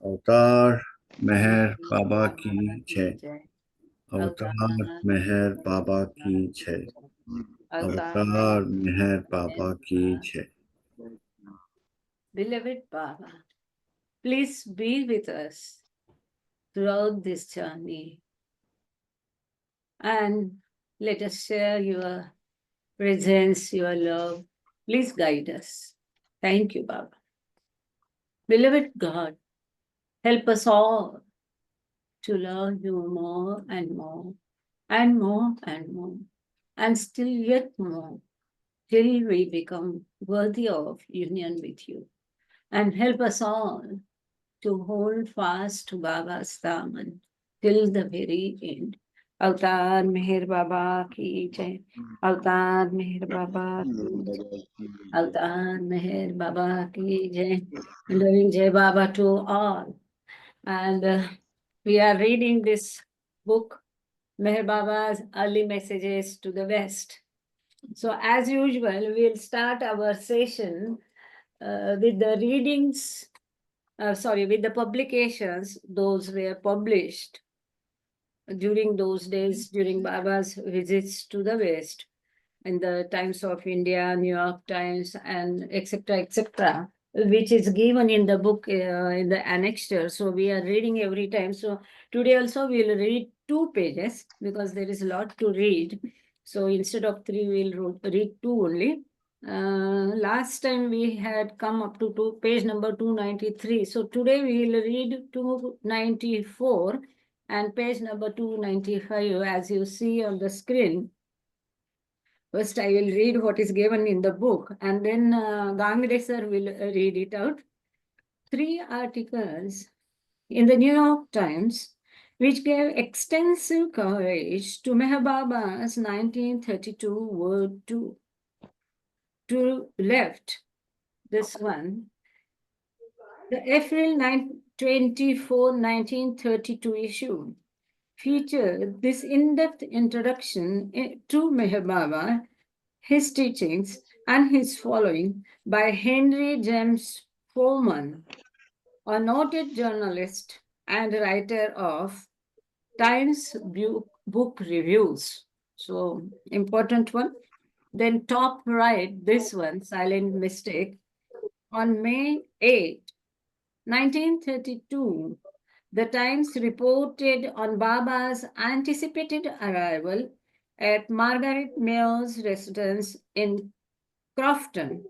अवतार मेहर बाबा की जय। अवतार मेहर बाबा की जय। अवतार मेहर बाबा की जय. Beloved Baba, please be with us throughout this journey and let us share your presence, your love. Please guide us. Thank you, Baba. Beloved God, help us all to love you more and more and more and more and still yet more till we become worthy of union with you. And help us all to hold fast to Baba's Daman till the very end. Avtar Meher Baba ki jai. Avtar Meher Baba ki jai. Avtar Meher Baba ki jai. Loving Jai Baba to all. And we are reading this book, Meher Baba's Early Messages to the West. So as usual, we'll start our session with the readings, with the publications, those were published during those days, during Baba's visits to the West, in the Times of India, New York Times, and etc., which is given in the book in the annexure. So we are reading every time. So today also we'll read 2 pages because there is a lot to read. So instead of 3, we'll read 2 only. Last time we had come up to page number 293. So today we will read 294 and page number 295 as you see on the screen. First, I will read what is given in the book, and then Gangade sir will read it out. 3 articles in the New York Times, which gave extensive coverage to Meher Baba's 1932 Word to left, this one. The April 24, 1932 issue featured this in-depth introduction to Meher Baba, his teachings, and his following by Henry James Foreman, a noted journalist and writer of Times book reviews. So, important one. Then top right, this one, silent mistake. On May 8, 1932, the Times reported on Baba's anticipated arrival at Margaret Mayer's residence in Crofton,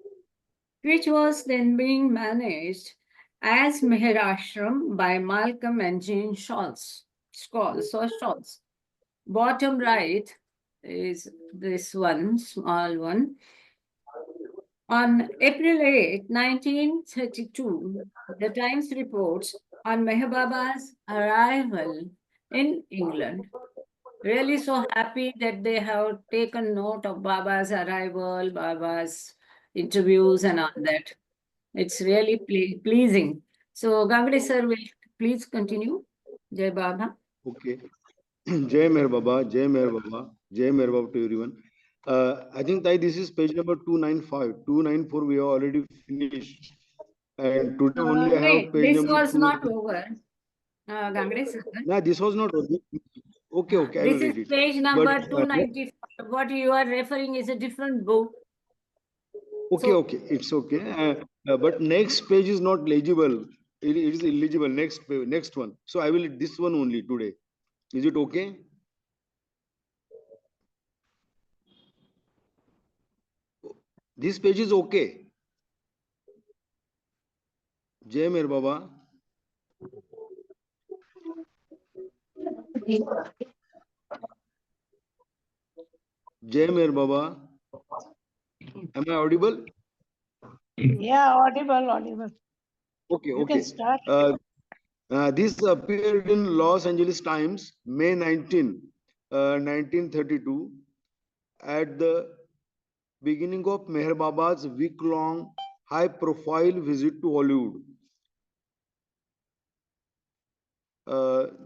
which was then being managed as Meher Ashram by Malcolm and Jean Scholz. Bottom right is this one, small one. On April 8, 1932, the Times reports on Meher Baba's arrival in England. Really so happy that they have taken note of Baba's arrival, Baba's interviews and all that. It's really pleasing. So Gangade sir will please continue. Jai Baba. Okay. Jai Meher Baba, Jai Meher Baba, Jai Meher Baba to everyone. I think this is page number 295. 294 we have already finished. And today only I have page This number was 2. not over. Gangade sir. No, this was not over. Okay, I This will read is it. page number But 294. What you are referring is a different book. okay, it's okay. But next page is not legible. It is illegible. Next one. So I will this one only today. Is it okay? This page is okay. Jai Meher Baba. Jai Meher Baba. Am I audible? Yeah, audible. Okay. You can start. This appeared in Los Angeles Times, May 19, 1932, at the beginning of Meher Baba's week-long high-profile visit to Hollywood.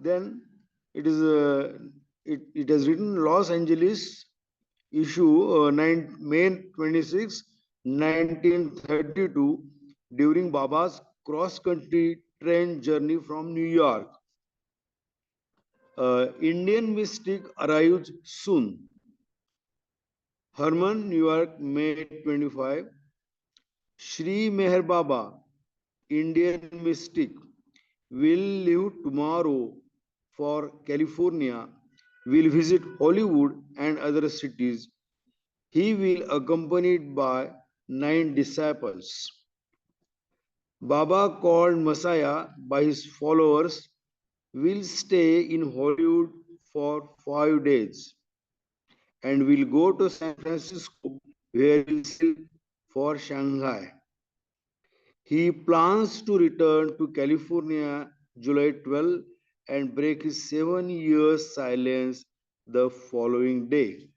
Then it is it has written Los Angeles issue May 26, 1932 during Baba's cross-country train journey from New York. Indian mystic arrives soon. Herman, New York, May 25. Shri Meher Baba, Indian mystic, will leave tomorrow for California, will visit Hollywood and other cities. He will accompanied by 9 disciples. Baba, called Messiah by his followers, will stay in Hollywood for 5 days and will go to San Francisco where he will sail for Shanghai. He plans to return to California July 12 and break his 7 year silence the following day.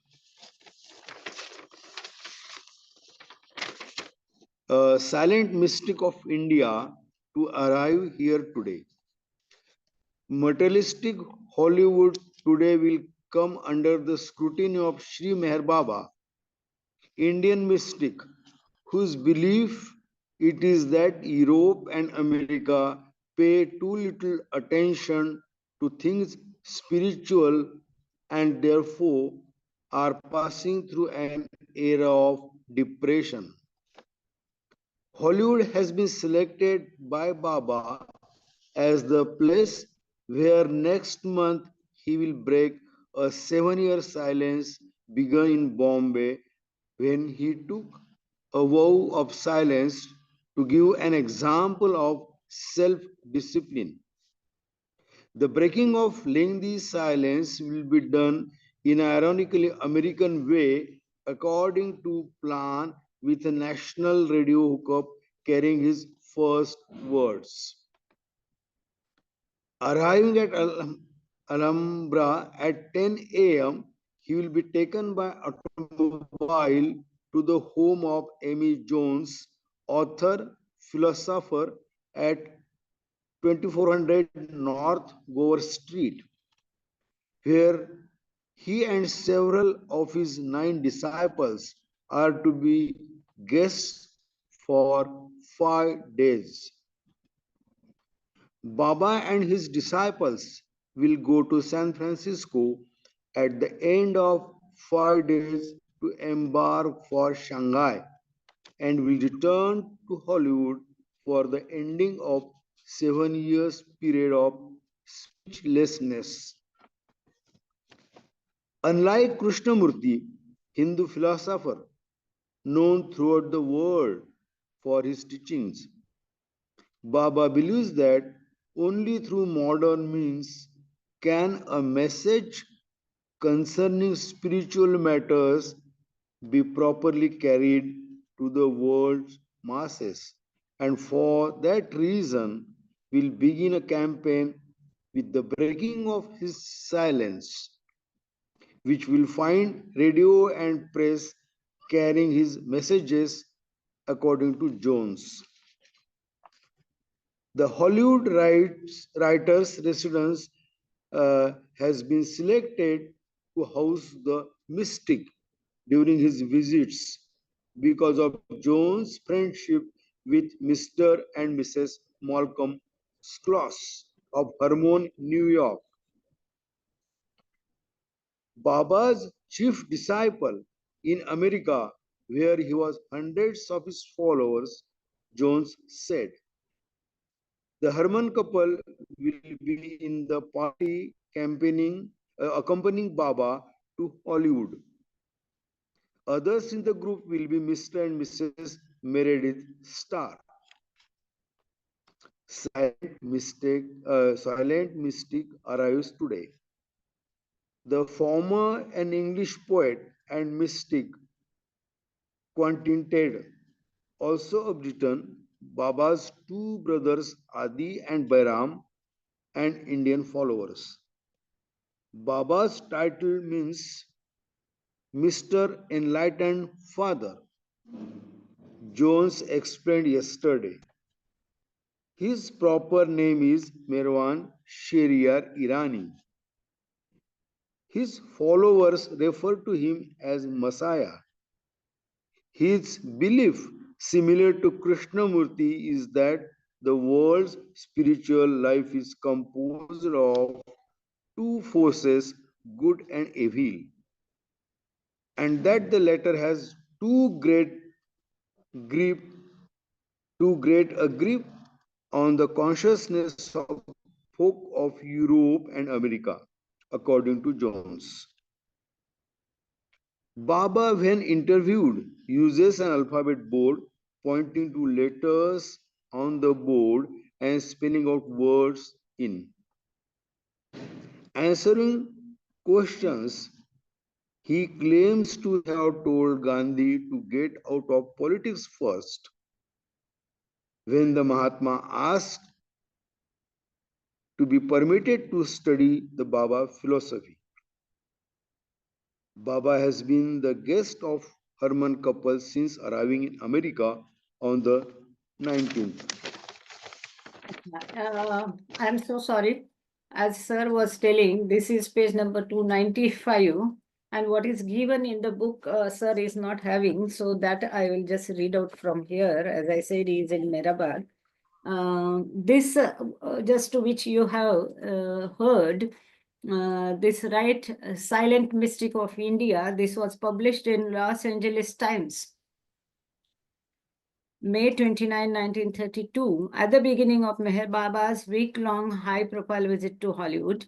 A silent mystic of India to arrive here today. Materialistic Hollywood today will come under the scrutiny of Sri Meher Baba, Indian mystic, whose belief it is that Europe and America pay too little attention to things spiritual and therefore are passing through an era of depression. Hollywood has been selected by Baba as the place where next month he will break a 7 year silence begun in Bombay when he took a vow of silence to give an example of self discipline. The breaking of lengthy silence will be done in an ironically American way according to plan with a national radio hookup carrying his first words. Arriving at Alhambra at 10 a.m., he will be taken by automobile to the home of Amy Jones, author, philosopher at 2400 North Gower Street, where he and several of his 9 disciples are to be guests for 5 days. Baba and his disciples will go to San Francisco at the end of 5 days to embark for Shanghai and will return to Hollywood for the ending of 7 years period of speechlessness. Unlike Krishnamurti, Hindu philosopher known throughout the world for his teachings, Baba believes that only through modern means can a message concerning spiritual matters be properly carried to the world's masses. And for that reason, will begin a campaign with the breaking of his silence, which will find radio and press carrying his messages according to Jones. The Hollywood writers' residence has been selected to house the mystic during his visits because of Jones' friendship with Mr. and Mrs. Malcolm Schloss of Hermon, New York. Baba's chief disciple in America, where he was hundreds of his followers, Jones said. The Herman couple will be in the party accompanying Baba to Hollywood. Others in the group will be Mr. and Mrs. Meredith Starr. Silent mystic arrives today. The former, an English poet and mystic, Quentin Ted, also of Britain, Baba's two brothers Adi and Bairam, and Indian followers. Baba's title means Mr. Enlightened Father. Jones explained yesterday. His proper name is Merwan Sheriar Irani. His followers refer to him as Messiah. His belief, similar to Krishnamurti, is that the world's spiritual life is composed of two forces, good and evil, and that the latter has grip, too great a grip on the consciousness of folk of Europe and America, according to Jones. Baba, when interviewed, uses an alphabet board pointing to letters on the board and spelling out words in. Answering questions, he claims to have told Gandhi to get out of politics first. When the Mahatma asked to be permitted to study the Baba philosophy, Baba has been the guest of Herman couple since arriving in America on the 19th. I'm so sorry. As sir was telling, this is page number 295. And what is given in the book, sir is not having. So that I will just read out from here. As I said, he is in Meherabad. This, just to which you have heard, this right, Silent Mystic of India, this was published in Los Angeles Times. May 29, 1932, at the beginning of Meher Baba's week-long high-profile visit to Hollywood.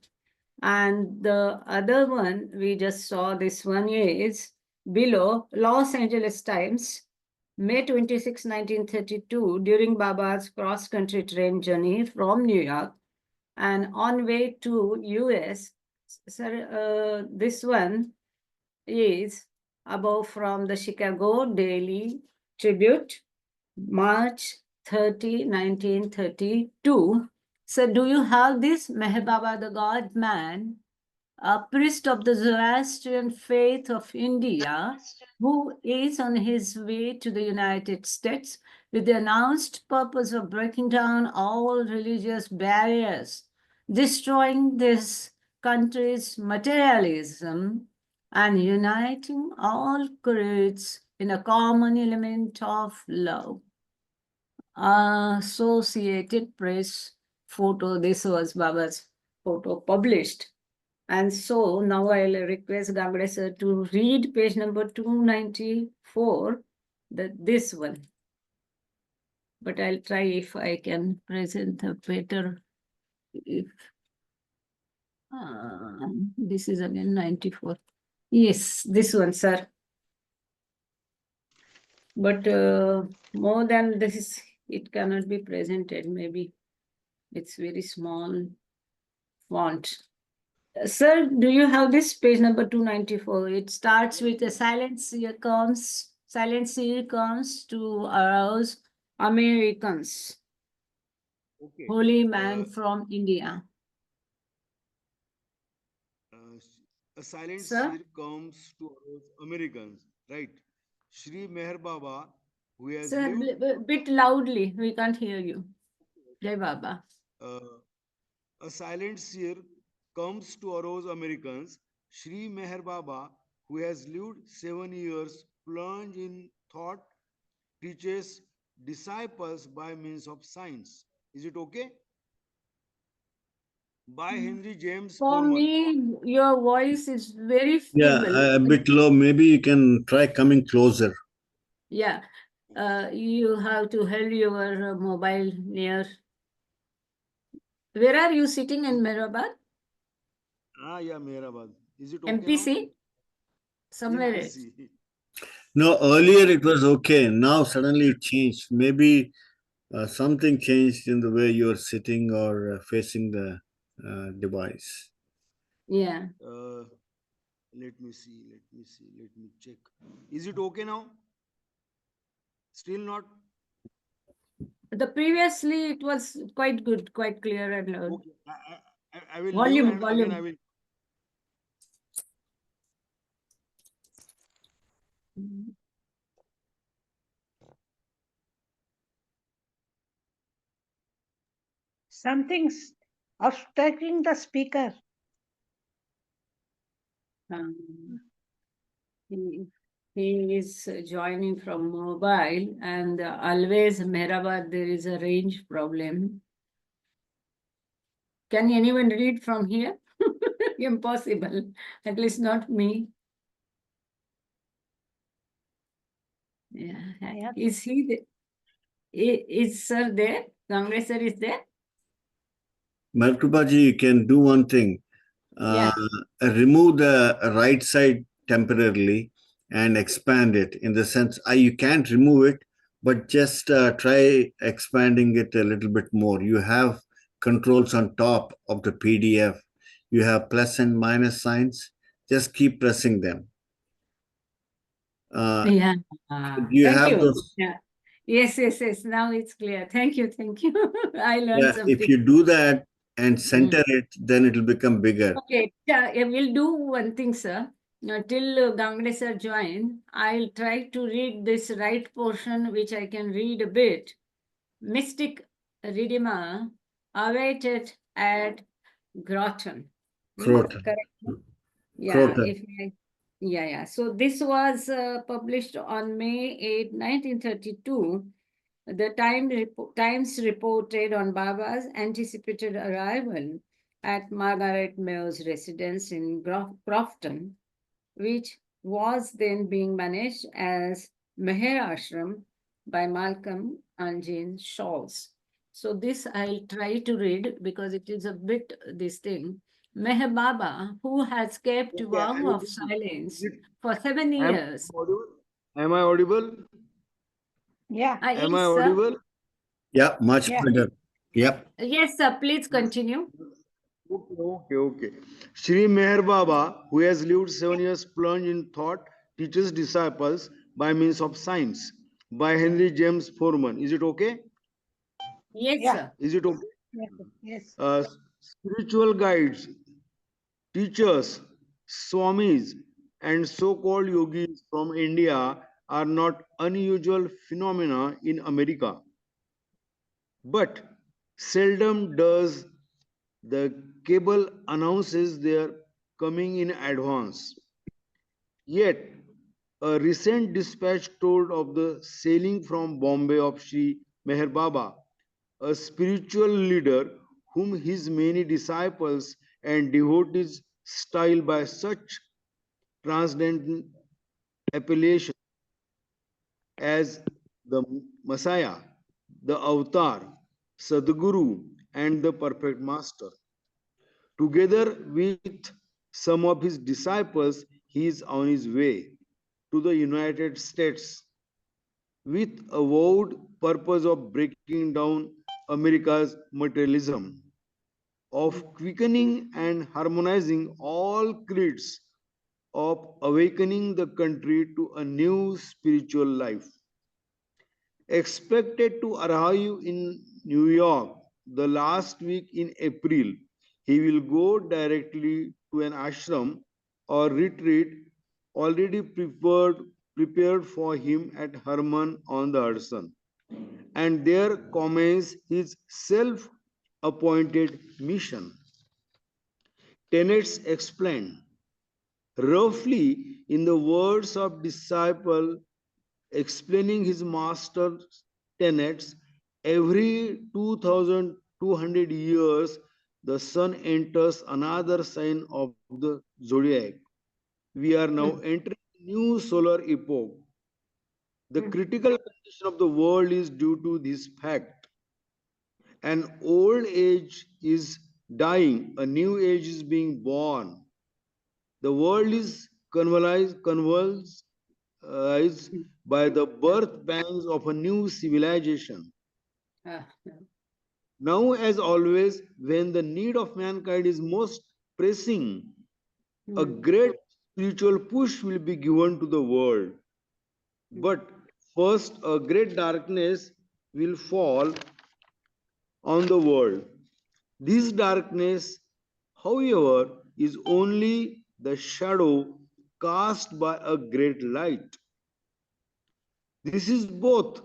And the other one, we just saw this one is below, Los Angeles Times, May 26, 1932, during Baba's cross-country train journey from New York and on way to US. Sir, this one is above from the Chicago Daily Tribute, March 30, 1932. So do you have this Meher Baba, the God man, a priest of the Zoroastrian faith of India, who is on his way to the United States with the announced purpose of breaking down all religious barriers, destroying this country's materialism, and uniting all creeds in a common element of love. Associated Press photo, this was Baba's photo published. And so now I'll request Gangade sir to read page number 294, this one. But I'll try if I can present a better. If this is again 94. Yes, this one, sir. But more than this, it cannot be presented. Maybe it's very small font. Sir, do you have this page number 294? It starts with a silent seer comes to arouse Americans. Okay. Holy man from India. A silent Sir? seer comes to arouse Americans, right? Shri Meher Baba, who has Sir, lived bit loudly. We can't hear you. Jai Baba. a silent seer comes to arouse Americans. Shri Meher Baba, who has lived 7 years plunged in thought, teaches disciples by means of science. Is it okay? By Henry James For Forman. me, your voice is very Yeah, feeble. a bit low. Maybe you can try coming closer. Yeah. You have to hold your mobile near. Where are you sitting in Meherabad? Yeah, Meherabad. Is it okay MPC? now? Somewhere else. MPC. No, earlier it was okay. Now suddenly it changed. Maybe something changed in the way you're sitting or facing the device. Yeah. Let me see. Let me check. Is it okay now? Still not? The previously it was quite good, quite clear and loud. Okay. I will leave Volume, and again I volume. will. Something's obstructing the speaker. Um, He is joining from mobile, and always Meherabad there is a range problem. Can anyone read from here? Impossible. At least not me. Yeah. Yep. Is he there? Is sir there? Congress sir is there? Meherkrupa ji, you can do one thing. Yeah. Remove the right side temporarily and expand it, in the sense you can't remove it, but just try expanding it a little bit more. You have controls on top of the PDF. You have plus and minus signs. Just keep pressing them. Yeah. You Thank have you. those. Yeah. Yes, yes, yes. Now it's clear. Thank you. Thank you. I learned Yeah, if something. you do that and center it, then it will become bigger. Okay. Yeah, we'll do one thing, sir. Till Gangne sir join, I'll try to read this right portion, which I can read a bit. Mystic Redeemer awaited at Groton. Croton. Correct? Yeah, Croton. yeah. So this was published on May 8, 1932. The Times reported on Baba's anticipated arrival at Margaret Mills' residence in Crofton, which was then being managed as Meher Ashram by Malcolm and Jane Shawls. So this I'll try to read because it is a bit this thing. Meher Baba, who has kept Okay, vow of is silence it, for 7 years. audible? Am I audible? Yeah. Am I Yes, sir. audible? Yeah, much Yeah. better. Yep. Yes, sir. Please continue. Okay. Sri Meher Baba, who has lived 7 years plunged in thought, teaches disciples by means of science. By Henry James Foreman. Is it okay? Yes, Yeah. sir. Is it okay? Yes. Yes. Spiritual guides, teachers, swamis, and so-called yogis from India are not unusual phenomena in America. But seldom does the cable announces their coming in advance. Yet, a recent dispatch told of the sailing from Bombay of Sri Meher Baba, a spiritual leader whom his many disciples and devotees style by such transcendental appellation as the Messiah, the Avatar, Sadguru, and the Perfect Master. Together with some of his disciples, he is on his way to the United States with a vowed purpose of breaking down America's materialism, of quickening and harmonizing all creeds, of awakening the country to a new spiritual life. Expected to arrive in New York the last week in April, he will go directly to an ashram or retreat already prepared for him at Herman on the Hudson, and there commence his self-appointed mission. Tenets explained roughly in the words of disciple explaining his master's tenets. Every 2200 years, the sun enters another sign of the zodiac. We are now entering a new solar epoch. The critical condition of the world is due to this fact. An old age is dying, a new age is being born. The world is convulsed is by the birth pangs of a new civilization. Ah, Now, as always, when the need of mankind is most pressing, a great spiritual push will be given to the world. But first, a great darkness will fall on the world. This darkness, however, is only the shadow cast by a great light. This is both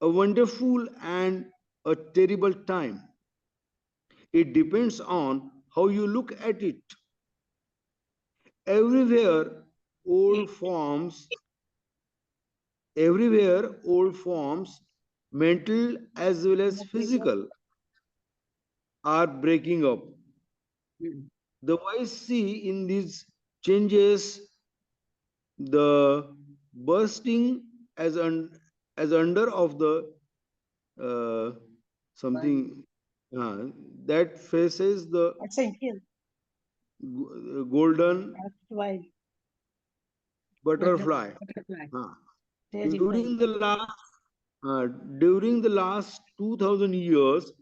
a wonderful and a terrible time. It depends on how you look at it. Everywhere, old forms Everywhere, old forms, mental as well as physical, are breaking up. Mm. The wise see in these changes the bursting as under of the uh, something that faces the Essential. golden That's why butterfly. Butterfly. Uh, very during fine. the last during the last 2000 years,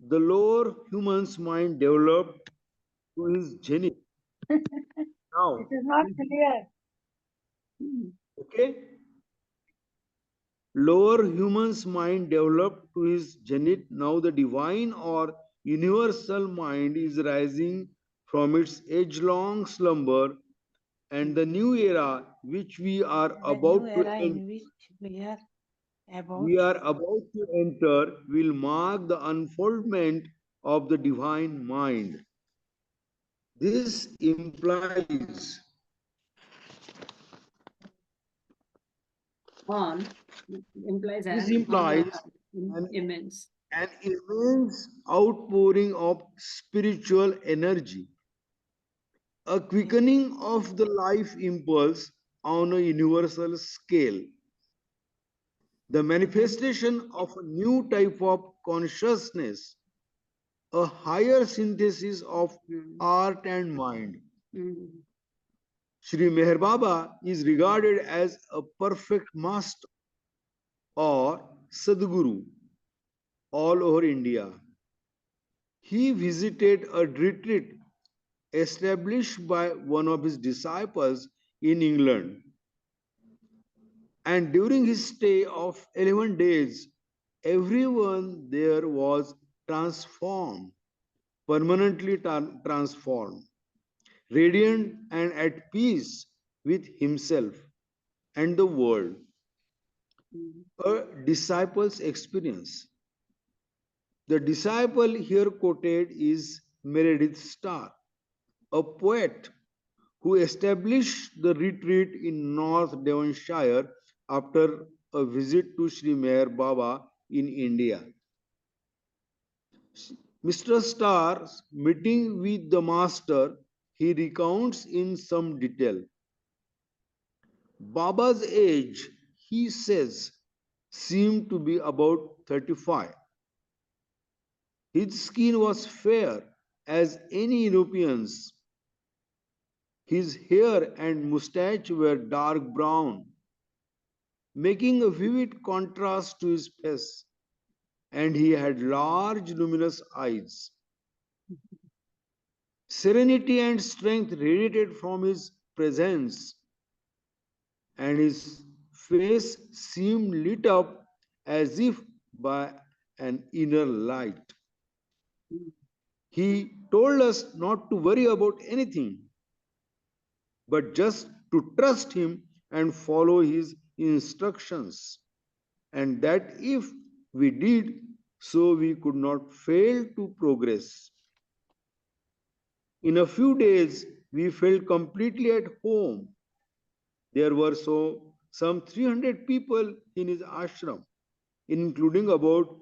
the lower human's mind developed to his zenith. It Now, is not clear. Mm. okay, lower human's mind developed to his zenith. Now, the divine or universal mind is rising from its age-long slumber, and the new era which The new era in which we are about to enter will mark the unfoldment of the divine mind. This implies On implies this an on implies an, immense. an immense outpouring of spiritual energy, a quickening of the life impulse on a universal scale, the manifestation of a new type of consciousness, a higher synthesis of Mm. art and mind. Mm. Sri Meher Baba is regarded as a perfect master or Sadguru all over India. He visited a retreat established by one of his disciples in England. And during his stay of 11 days, everyone there was transformed, permanently transformed, radiant and at peace with himself and the world. Mm. A disciple's experience. The disciple here quoted is Meredith Starr, a poet who established the retreat in North Devonshire after a visit to Sri Meher Baba in India. Mr. Starr's meeting with the master he recounts in some detail. Baba's age, he says, seemed to be about 35. His skin was fair as any European's. His hair and mustache were dark brown, making a vivid contrast to his face, and he had large luminous eyes. Serenity and strength radiated from his presence, and his face seemed lit up as if by an inner light. Mm. He told us not to worry about anything, but just to trust him and follow his instructions, and that if we did so, we could not fail to progress. In a few days, we felt completely at home. There were some 300 people in his ashram, including about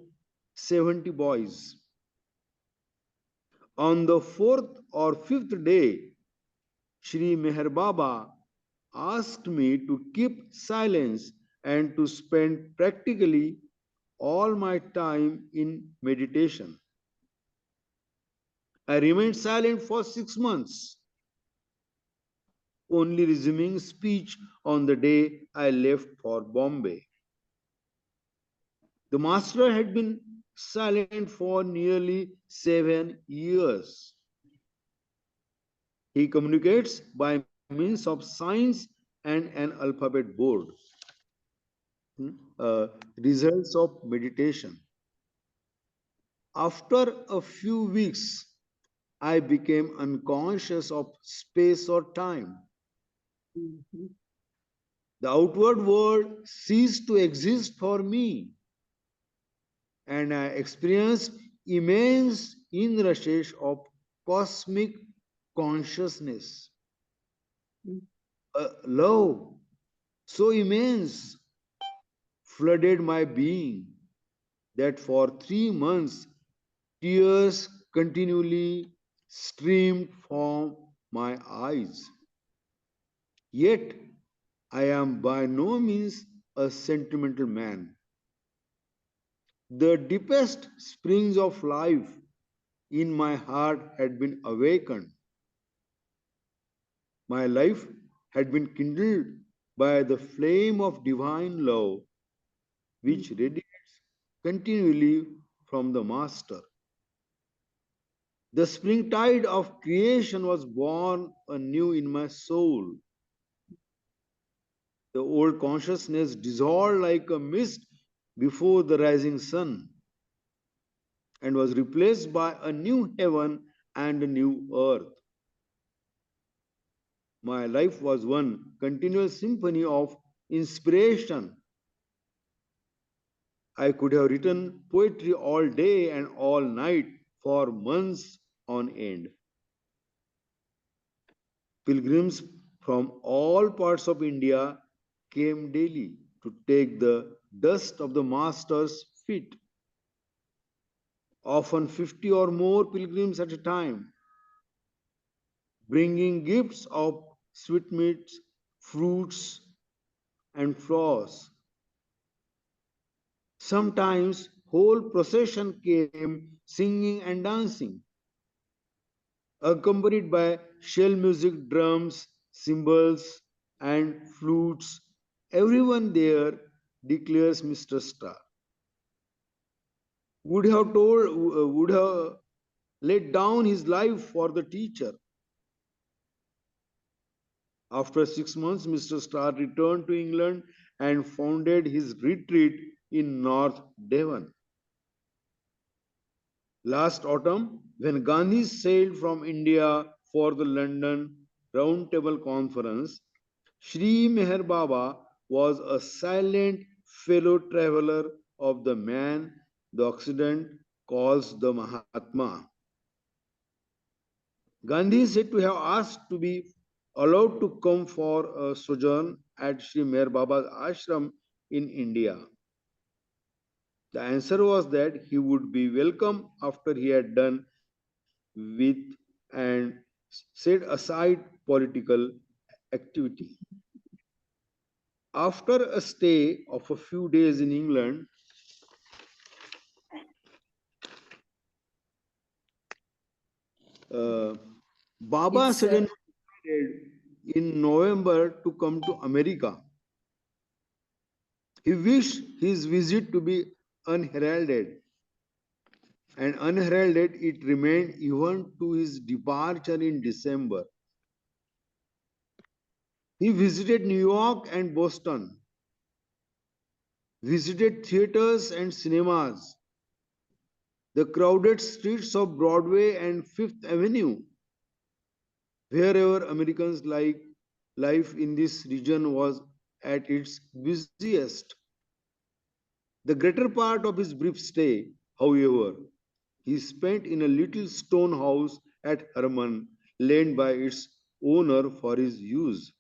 70 boys. On the fourth or fifth day, Sri Meher Baba asked me to keep silence and to spend practically all my time in meditation. I remained silent for 6 months, only resuming speech on the day I left for Bombay. The master had been silent for nearly 7 years. He communicates by means of signs and an alphabet board. Results of meditation. After a few weeks, I became unconscious of space or time. Mhm. The outward world ceased to exist for me, and I experienced immense inrushes of cosmic consciousness, Mm. a love so immense, flooded my being, that for 3 months tears continually streamed from my eyes. Yet I am by no means a sentimental man. The deepest springs of life in my heart had been awakened. My life had been kindled by the flame of divine love, which radiates continually from the Master. The springtide of creation was born anew in my soul. The old consciousness dissolved like a mist before the rising sun and was replaced by a new heaven and a new earth. My life was one continuous symphony of inspiration. I could have written poetry all day and all night for months on end. Pilgrims from all parts of India came daily to take the dust of the Master's feet, often 50 or more pilgrims at a time, bringing gifts of sweetmeats, fruits, and flowers. Sometimes whole procession came singing and dancing, accompanied by shell music, drums, cymbals, and flutes. Everyone there, declares Mr. Star, would have laid down his life for the teacher. After 6 months, Mr. Starr returned to England and founded his retreat in North Devon. Last autumn, when Gandhi sailed from India for the London Round Table Conference, Sri Meher Baba was a silent fellow traveler of the man the Occident calls the Mahatma. Gandhi is said to have asked to be allowed to come for a sojourn at Sri Meher Baba's ashram in India. The answer was that he would be welcome after he had done with and set aside political activity. After a stay of a few days in England, Baba It's suddenly decided in November to come to America. He wished his visit to be unheralded, and unheralded it remained even to his departure in December. He visited New York and Boston, visited theaters and cinemas, the crowded streets of Broadway and Fifth Avenue, wherever Americans like life in this region was at its busiest. The greater part of his brief stay, however, he spent in a little stone house at Herman, lent by its owner for his use.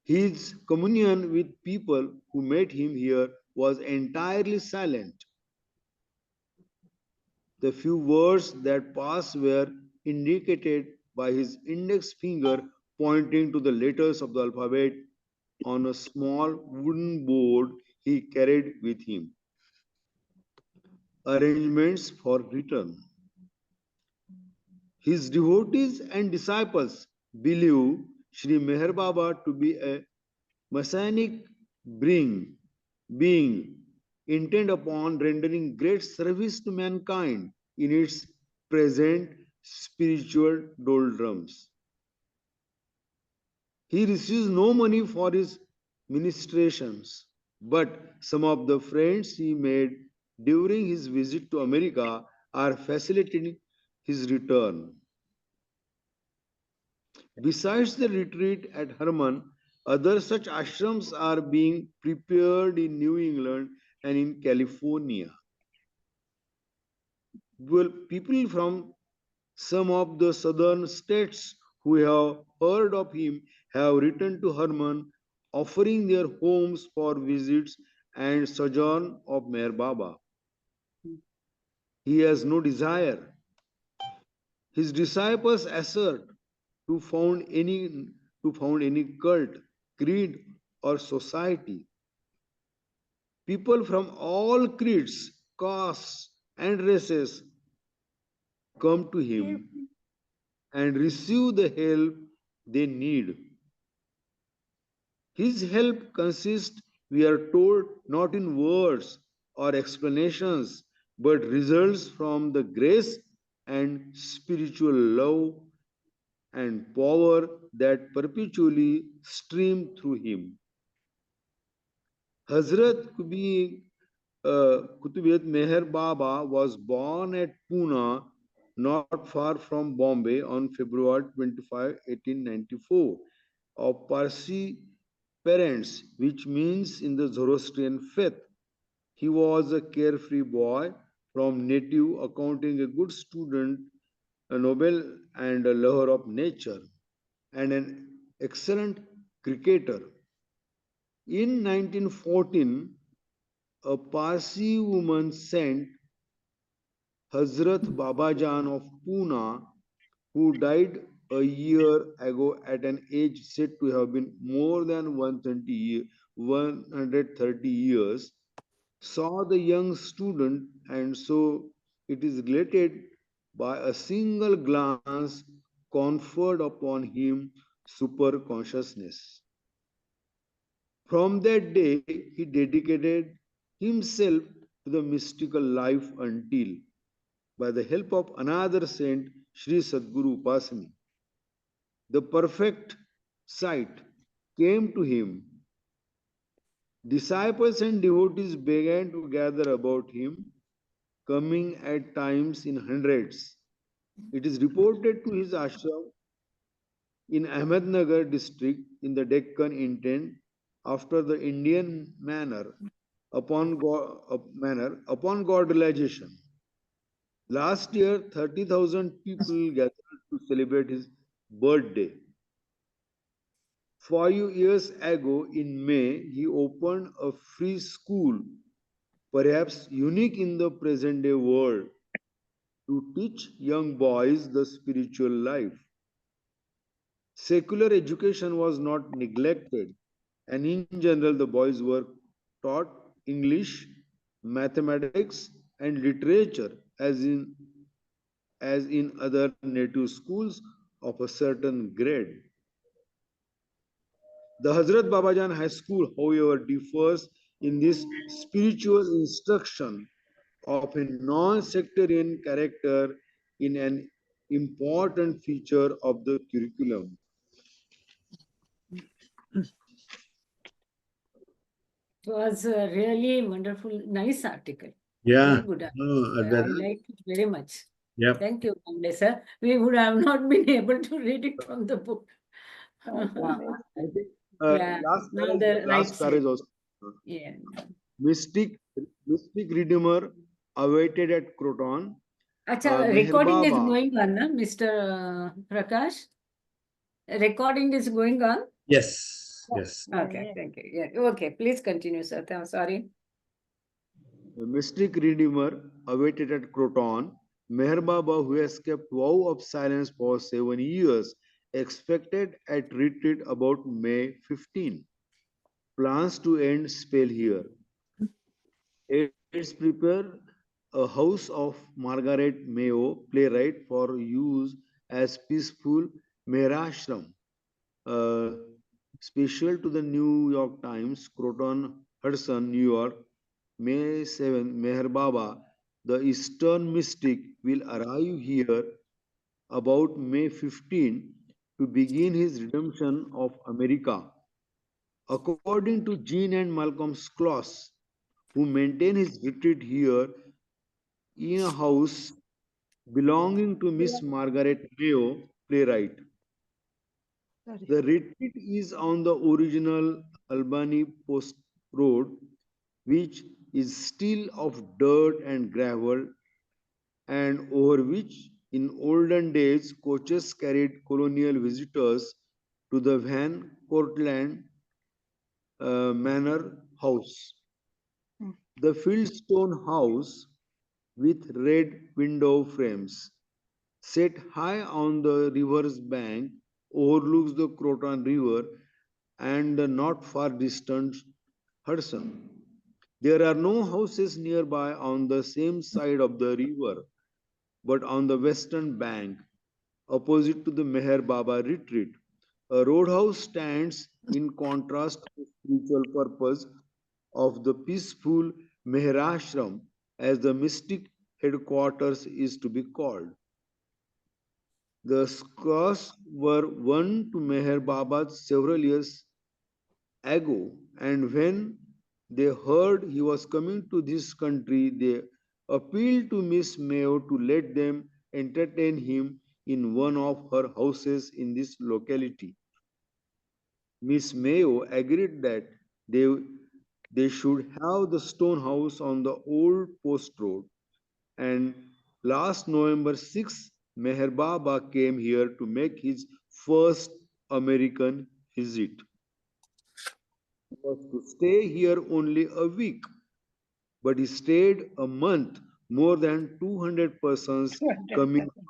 His communion with people who met him here was entirely silent. The few words that passed were indicated by his index finger pointing to the letters of the alphabet on a small wooden board he carried with him. Arrangements for return. His devotees and disciples believe Sri Meher Baba to be a messianic being intent upon rendering great service to mankind in its present spiritual doldrums. He receives no money for his ministrations, but some of the friends he made during his visit to America are facilitating his return. Besides the retreat at Herman, other such ashrams are being prepared in New England and in California. Well, people from some of the southern states who have heard of him have written to Herman offering their homes for visits and sojourn of Meher Baba. He has no desire. His disciples assert to found any cult, creed, or society. People from all creeds, castes, and races come to him and receive the help they need. His help consists, we are told, not in words or explanations, but results from the grace and spiritual love and power that perpetually stream through him. Hazrat Qutubiyat Meher Baba was born at Pune, not far from Bombay, on February 25, 1894, of Parsi parents, which means in the Zoroastrian faith. He was a carefree boy from native, accounting a good student, a noble and a lover of nature, and an excellent cricketer. In 1914, a Parsi woman sent Hazrat Babajan of Pune, who died a year ago at an age said to have been more than 130 years, saw the young student, and so it is related by a single glance conferred upon him super consciousness. From that day, he dedicated himself to the mystical life until, by the help of another saint, Sri Sadguru Upasani, the perfect sight came to him. Disciples and devotees began to gather about him, coming at times in hundreds. It is reported to his ashram in Ahmednagar district in the Deccan intent after the Indian upon God realization. Last year, 30,000 people gathered to celebrate his birthday. 5 years ago, in May, he opened a free school, perhaps unique in the present day world, to teach young boys the spiritual life. Secular education was not neglected, and in general, the boys were taught English, mathematics, and literature as in other native schools of a certain grade. The Hazrat Babajan High School, however, differs in this spiritual instruction of a non-sectarian character in an important feature of the curriculum. It was a really wonderful, nice article. Yeah. Very good article. No, I liked it very much. Yep. Thank you, Kamle sir. We would have not been able to read it from the book. I think Yeah, now the right last side. parage also. Yeah. Mystic Redeemer awaited at Croton. Acha, Meher recording is Baba. going on, na, Mr. Prakash? Recording is going on? Yes. Yes. Okay, thank you. Yeah, okay, please continue, sir. I'm sorry. The mystic Redeemer awaited at Croton. Meher Baba, who has kept vow of silence for 7 years, expected at retreat about May 15. Plans to end spell here. It's prepare a house of Margaret Mayo, playwright, for use as peaceful Meherashram. Uh, Special to the New York Times, Croton, Hudson, New York, May 7, Meher Baba, the Eastern mystic, will arrive here about May 15 to begin his redemption of America. According to Jean and Malcolm Schloss, who maintain his retreat here in a house belonging to Miss Margaret Mayo, playwright. The retreat is on the original Albany Post Road, which is still of dirt and gravel, and over which in olden days coaches carried colonial visitors to the Van Cortlandt manor house. Hmm. The fieldstone house with red window frames, set high on the river's bank, overlooks the Croton River and the not far distant Hudson. There are no houses nearby on the same side of the river, but on the western bank, opposite to the Meher Baba retreat. A roadhouse stands in contrast to the spiritual purpose of the peaceful Meherashram, as the mystic headquarters is to be called. The scrolls were won to Meher Baba several years ago, and when they heard he was coming to this country, they appealed to Miss Mayo to let them entertain him in one of her houses in this locality. Miss Mayo agreed that they, they should have the stone house on the old post road. And last November 6, Meher Baba came here to make his first American visit. He was to stay here only a week, but he stayed a month. More than 200 persons 200 coming persons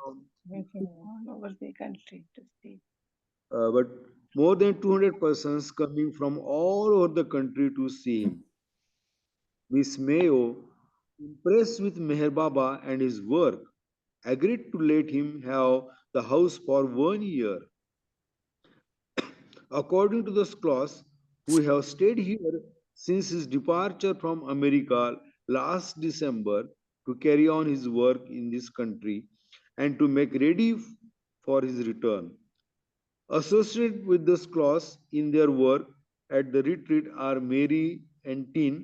from, from all over the country to see. but more than 200 persons coming from all over the country to see him. Miss Mayo, impressed with Meher Baba and his work, agreed to let him have the house for 1 year. According to this clause, who have stayed here since his departure from America last December to carry on his work in this country and to make ready for his return. Associated with this clause in their work at the retreat are Mary Entin,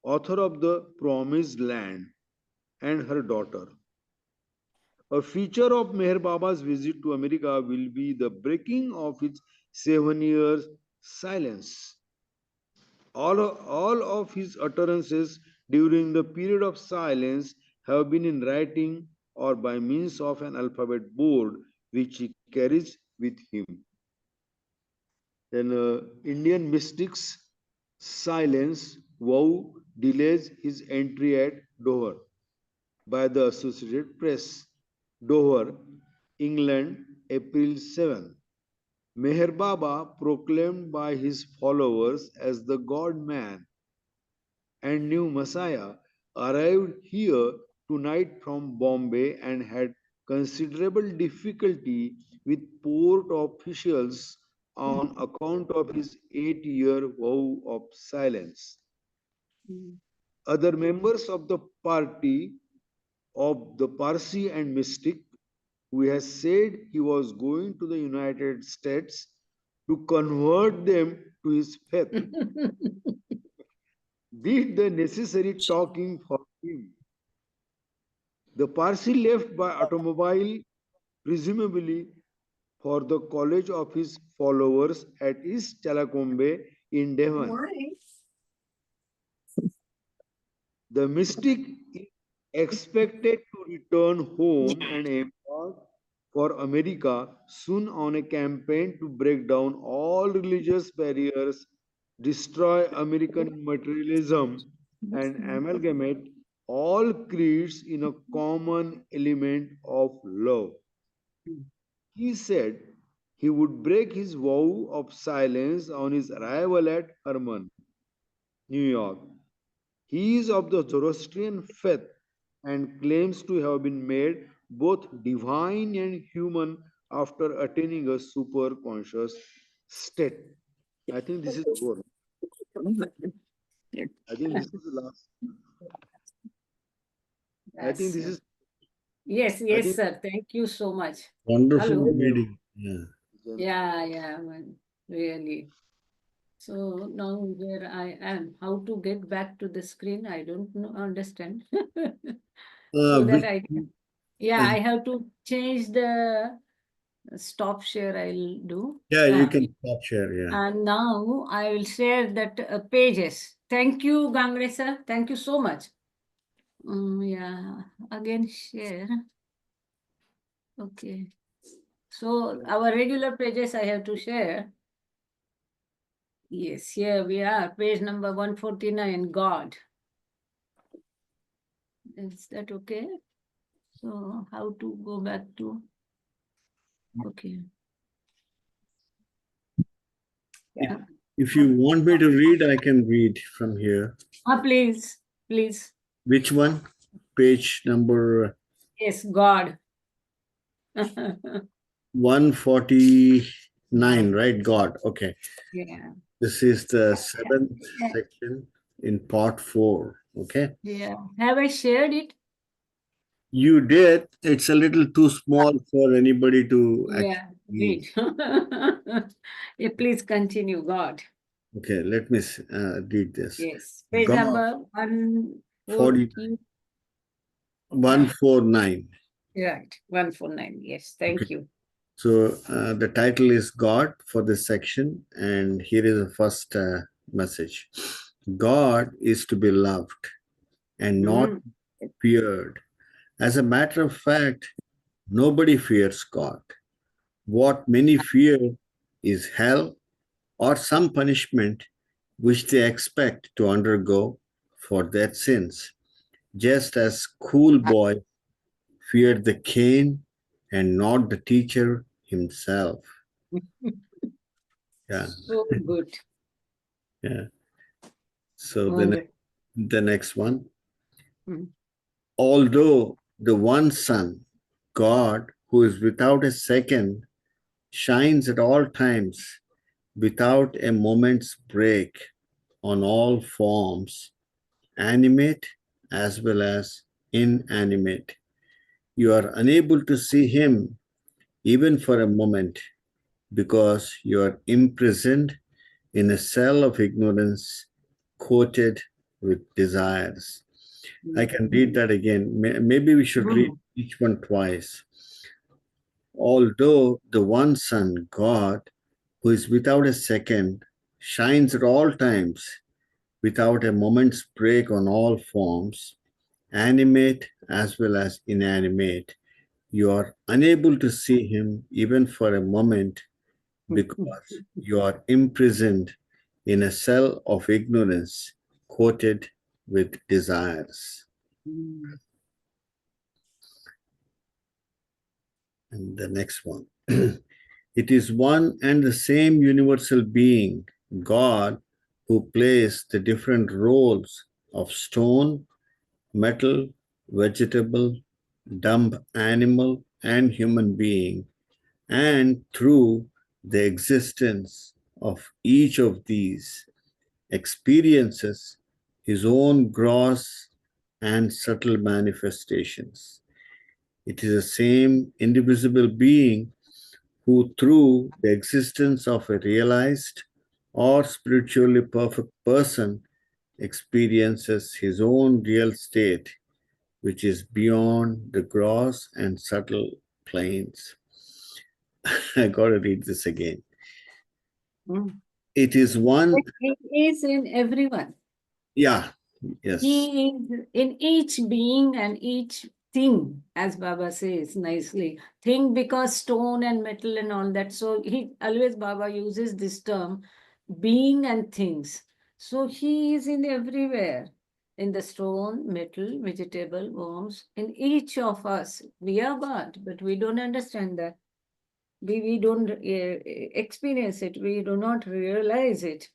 author of The Promised Land, and her daughter. A feature of Meher Baba's visit to America will be the breaking of his 7 years silence. All of his utterances during the period of silence have been in writing or by means of an alphabet board which he carries with him. Then Indian mystics silence vow delays his entry at Dover by the Associated Press. Dover, England, April 7. Meher Baba, proclaimed by his followers as the God man and new Messiah, arrived here tonight from Bombay and had considerable difficulty with port officials on account of his 8 year vow of silence. Other members of the party of the Parsi and mystic, who has said he was going to the United States to convert them to his faith, did the necessary talking for him. The Parsi left by automobile, presumably for the college of his followers at East Chalakombe in Devon. The mystic is expected to return home and embark for America soon on a campaign to break down all religious barriers, destroy American materialism, and amalgamate all creeds in a common element of love. He said he would break his vow of silence on his arrival at Herman, New York. He is of the Zoroastrian faith and claims to have been made both divine and human after attaining a super conscious state. I think this is over. I think this is the last. I think this is. Yes, I yes, think. sir. Thank you so much. Wonderful Hello. reading. Yeah. Yeah, man, really. So now where I am, how to get back to the screen, I don't know, understand. So that Which, I can, yeah, I have to change the stop share I'll do. yeah, you can stop share. Yeah. And now I will share that pages. Thank you, Gangre sir. Thank you so much. Yeah, again share. Okay. So our regular pages I have to share. Yes, here we are, page number 149, God. Is that okay? So how to go back to? Okay. Yeah. If you want me to read, I can read from here. Please, please. Which one? Page number Yes, God. 149, right? God. Okay. Yeah. This is the seventh section in part 4. Okay. Yeah. Have I shared it? You did. It's a little too small for anybody to Yeah, actually. read. Yeah, please continue, God. Okay, let me read this. Yes. Page God number 140. 149. Right, 149. Yes, thank Okay. you. So the title is God for this section, and here is the first message. God is to be loved and not Mm. feared. As a matter of fact, nobody fears God. What many fear is hell or some punishment which they expect to undergo for their sins, just as schoolboy feared the cane and not the teacher himself. Yeah, So good. yeah. So Okay. the next one. Mm. Although the one Son, God, who is without a second, shines at all times without a moment's break on all forms, animate as well as inanimate. You are unable to see him even for a moment because you are imprisoned in a cell of ignorance coated with desires. I can read that again. Maybe we should read Mm. each one twice. Although the one Son, God, who is without a second, shines at all times without a moment's break on all forms, animate as well as inanimate. You are unable to see him even for a moment because you are imprisoned in a cell of ignorance coated with desires. Mm. And the next one. It is one and the same universal being, God, who plays the different roles of stone, metal, vegetable, dumb animal, and human being, and through the existence of each of these experiences his own gross and subtle manifestations. It is the same indivisible being who, through the existence of a realized or spiritually perfect person, experiences his own real state, which is beyond the gross and subtle planes. I got to read this again. Mm. It is one, He is in everyone. yeah, yes, He is in each being and each thing, as Baba says nicely. Thing because stone and metal and all that. So he always Baba uses this term, being and things. So he is in everywhere. In the stone, metal, vegetable, worms, in each of us. We are God, but we don't understand that. We don't experience it. We do not realize it.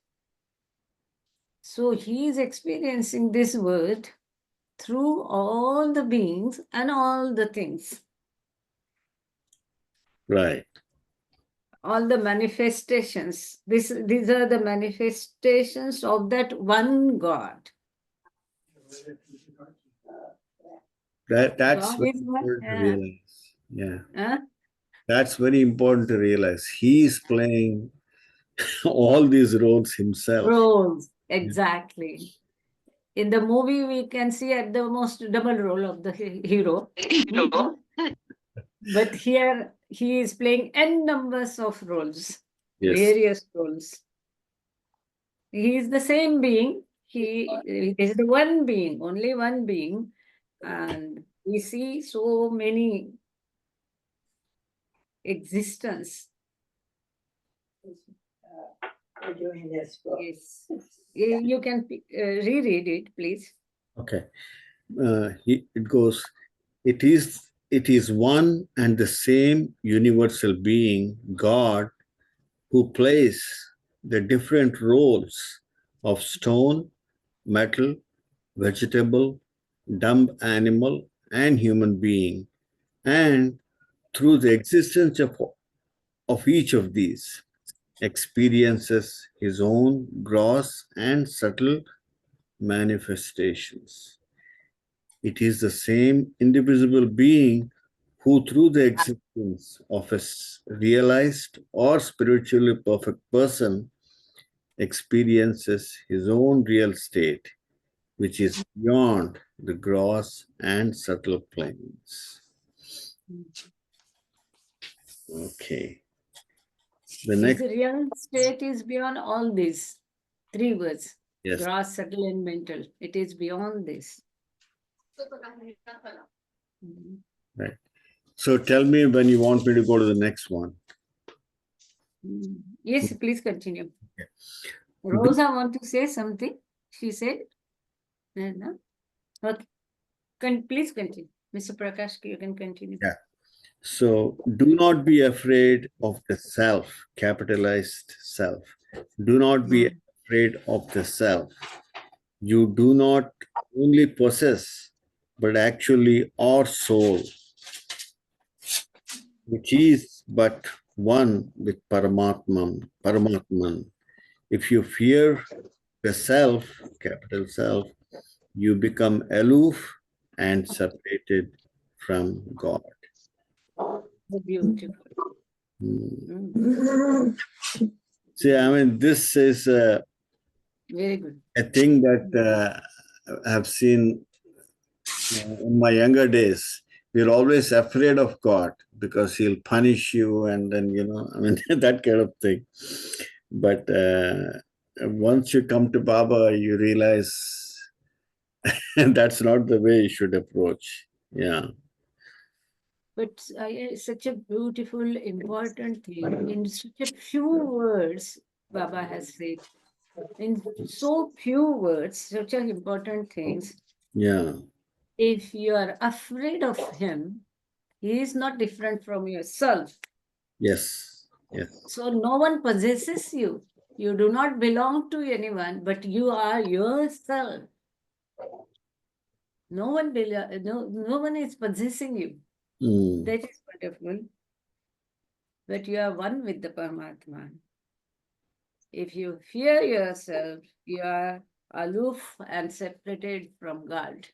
So he is experiencing this world through all the beings and all the things, right, all the manifestations. These are the manifestations of that one God. that's God very is one. important to Yeah. realize. Yeah, Huh? that's very important to realize. He's playing all these roles himself. Roles. Yeah. Exactly. In the movie, we can see at the most double role of the hero. But here, he is playing n numbers of roles, Yes, various roles. He is the same being. He is the one being, only one being. And we see so many existence. Yes. You can reread it, please. Okay. It goes, it is one and the same universal being, God, who plays the different roles of stone, metal, vegetable, dumb animal, and human being. And through the existence of each of these, experiences his own gross and subtle manifestations. It is the same indivisible being who, through the existence of a realized or spiritually perfect person, experiences his own real state, which is beyond the gross and subtle planes. Okay. The His next, real state is beyond all these three words. yes, Gross, subtle, and mental. It is beyond this. right. So tell me when you want me to go to the next one. Yes, please continue. Okay. Rosa want to say something? She said? No? Okay. Please continue. Mr. Prakash, you can continue. Yeah. So do not be afraid of the self, capitalized self. Do not be afraid of the self. You do not only possess, but actually are soul, which is but one with Paramatman. If you fear the self, capital self, you become aloof and separated from God. Beautiful. See, I mean, this is Very good. a thing that I have seen in my younger days. We're always afraid of God because He'll punish you, and then, I mean, that kind of thing. But once you come to Baba, you realize that's not the way you should approach. Yeah. But such a beautiful, important thing in such a few words, Baba has said. In so few words, such an important things. Yeah. If you are afraid of him, he is not different from yourself. Yes. Yes. So no one possesses you. You do not belong to anyone, but you are yourself. No one is possessing you. Mm. That is wonderful. But you are one with the Paramatma. If you fear yourself, you are aloof and separated from God.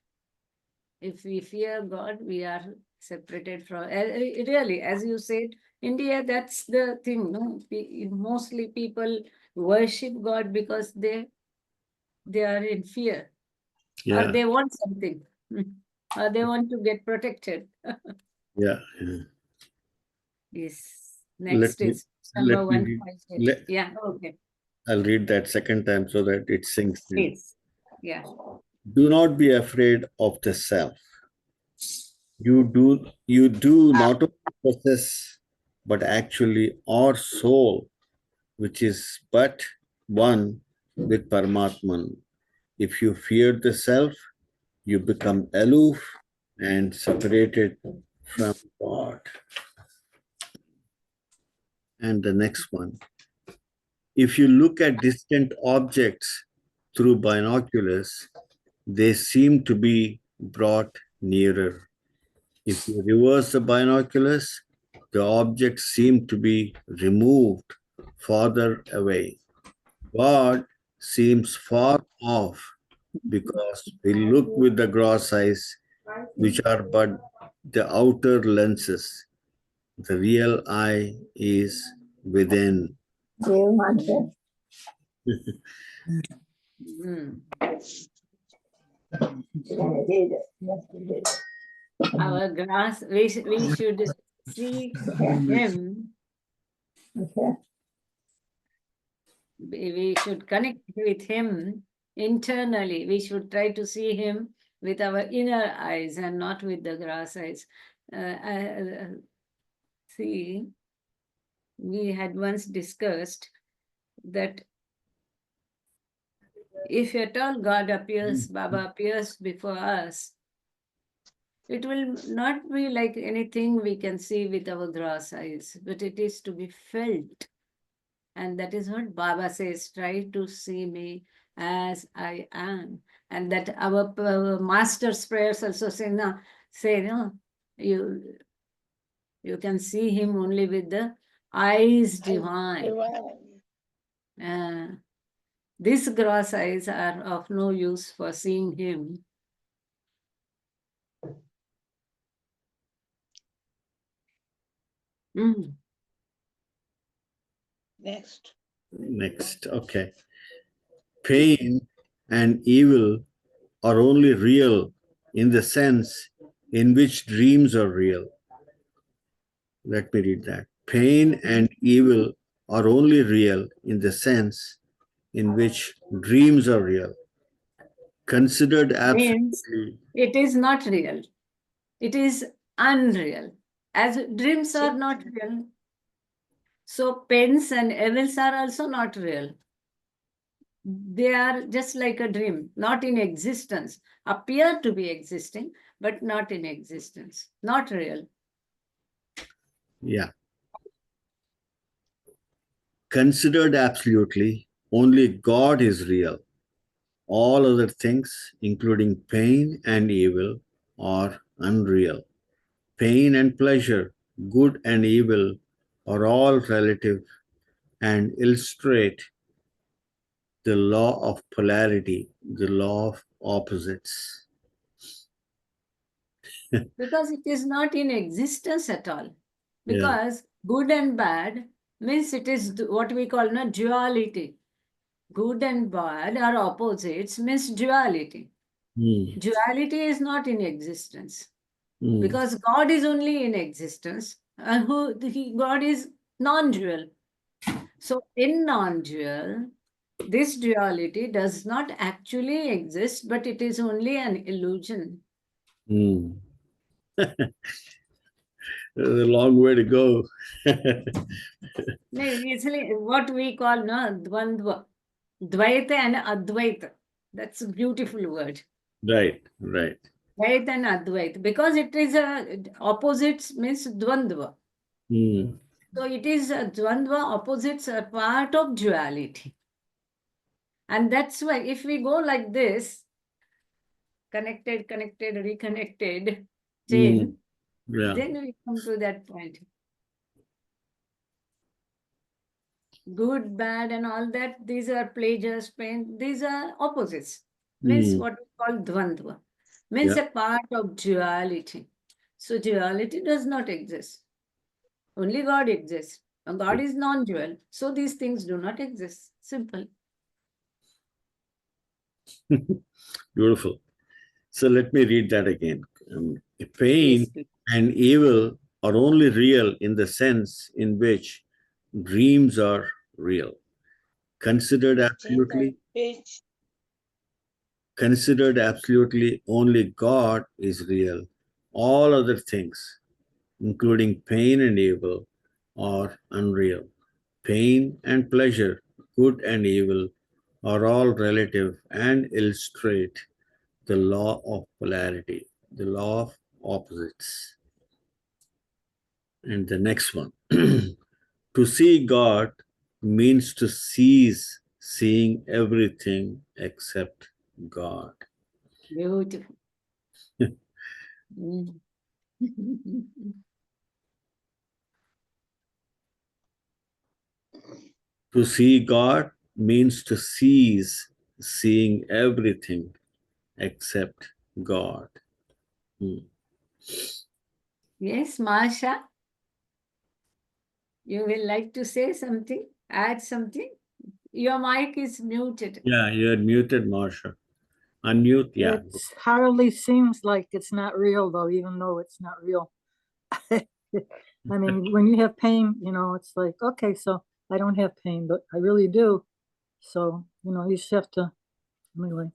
If we fear God, we are separated from. Really, as you said, India, that's the thing. No, mostly people worship God because they are in fear, or Yeah. they want something, or they want to get protected. Yeah. Yeah. Yes. Let Next me is number let me read. 158. Yeah. Okay. I'll read that second time so that it sinks in. Please. Yeah. Do not be afraid of the self. You do not only possess, but actually are soul, which is but one with Paramatman. If you fear the self, you become aloof and separated from God. And the next one. If you look at distant objects through binoculars, they seem to be brought nearer. If you reverse the binoculars, the objects seem to be removed farther away. God seems far off because we look with the gross eyes, which are but the outer lenses. The real eye is within. Mm. Our grass, we should see him. We should connect with him internally. We should try to see him with our inner eyes and not with the grass eyes. See, we had once discussed that If at all God appears, Baba appears before us, it will not be like anything we can see with our gross eyes, but it is to be felt. And that is what Baba says, try to see me as I am. And that our master's prayers also say, no, you can see him only with the eyes divine. These gross eyes are of no use for seeing him. Next. Next, okay. Pain and evil are only real in the sense in which dreams are real. Let me read that. Pain and evil are only real in the sense in which dreams are real. Considered Means absolutely. it is not real. It is unreal. As dreams are not real, so pains and evils are also not real. They are just like a dream, not in existence, appear to be existing, but not in existence, not real. Yeah. Considered absolutely, only God is real. All other things, including pain and evil, are unreal. Pain and pleasure, good and evil, are all relative and illustrate the law of polarity, the law of opposites. Because it is not in existence at all. Yeah. Because good and bad means it is what we call duality. Good and bad are opposites, means duality. Duality is not in existence. Because God is only in existence. God is non-dual. So in non-dual, this duality does not actually exist, but it is only an illusion. There's a long way to go. No, it's like what we call dvandva, dvaita and advaita. That's a beautiful word. Right, right. Dvaita and advaita, because it is opposites means dvandva. So it is dvandva, opposites are part of duality. And that's why if we go like this, connected, reconnected chain, Yeah. then we come to that point. Good, bad, and all that, these are pleasures, pain, these are opposites. Means what we call dvandva. Means a part of duality. So duality does not exist. Only God exists. And God is non-dual. So these things do not exist. Simple. Beautiful. So let me read that again. Pain Yes, please. and evil are only real in the sense in which dreams are real. Considered absolutely, only God is real. All other things, including pain and evil, are unreal. Pain and pleasure, good and evil, are all relative and illustrate the law of polarity, the law of opposites. And the next one. To see God means to cease seeing everything except God. Beautiful. Mm. To see God means to cease seeing everything except God. Yes, Masha, you will like to say something, add something? Your mic is muted. Yeah, you're muted, Marsha. Unmute, yeah. It hardly seems like it's not real, though, even though it's not real. I mean, when you have pain, it's like, okay, so I don't have pain, but I really do. So, you just have to, anyway,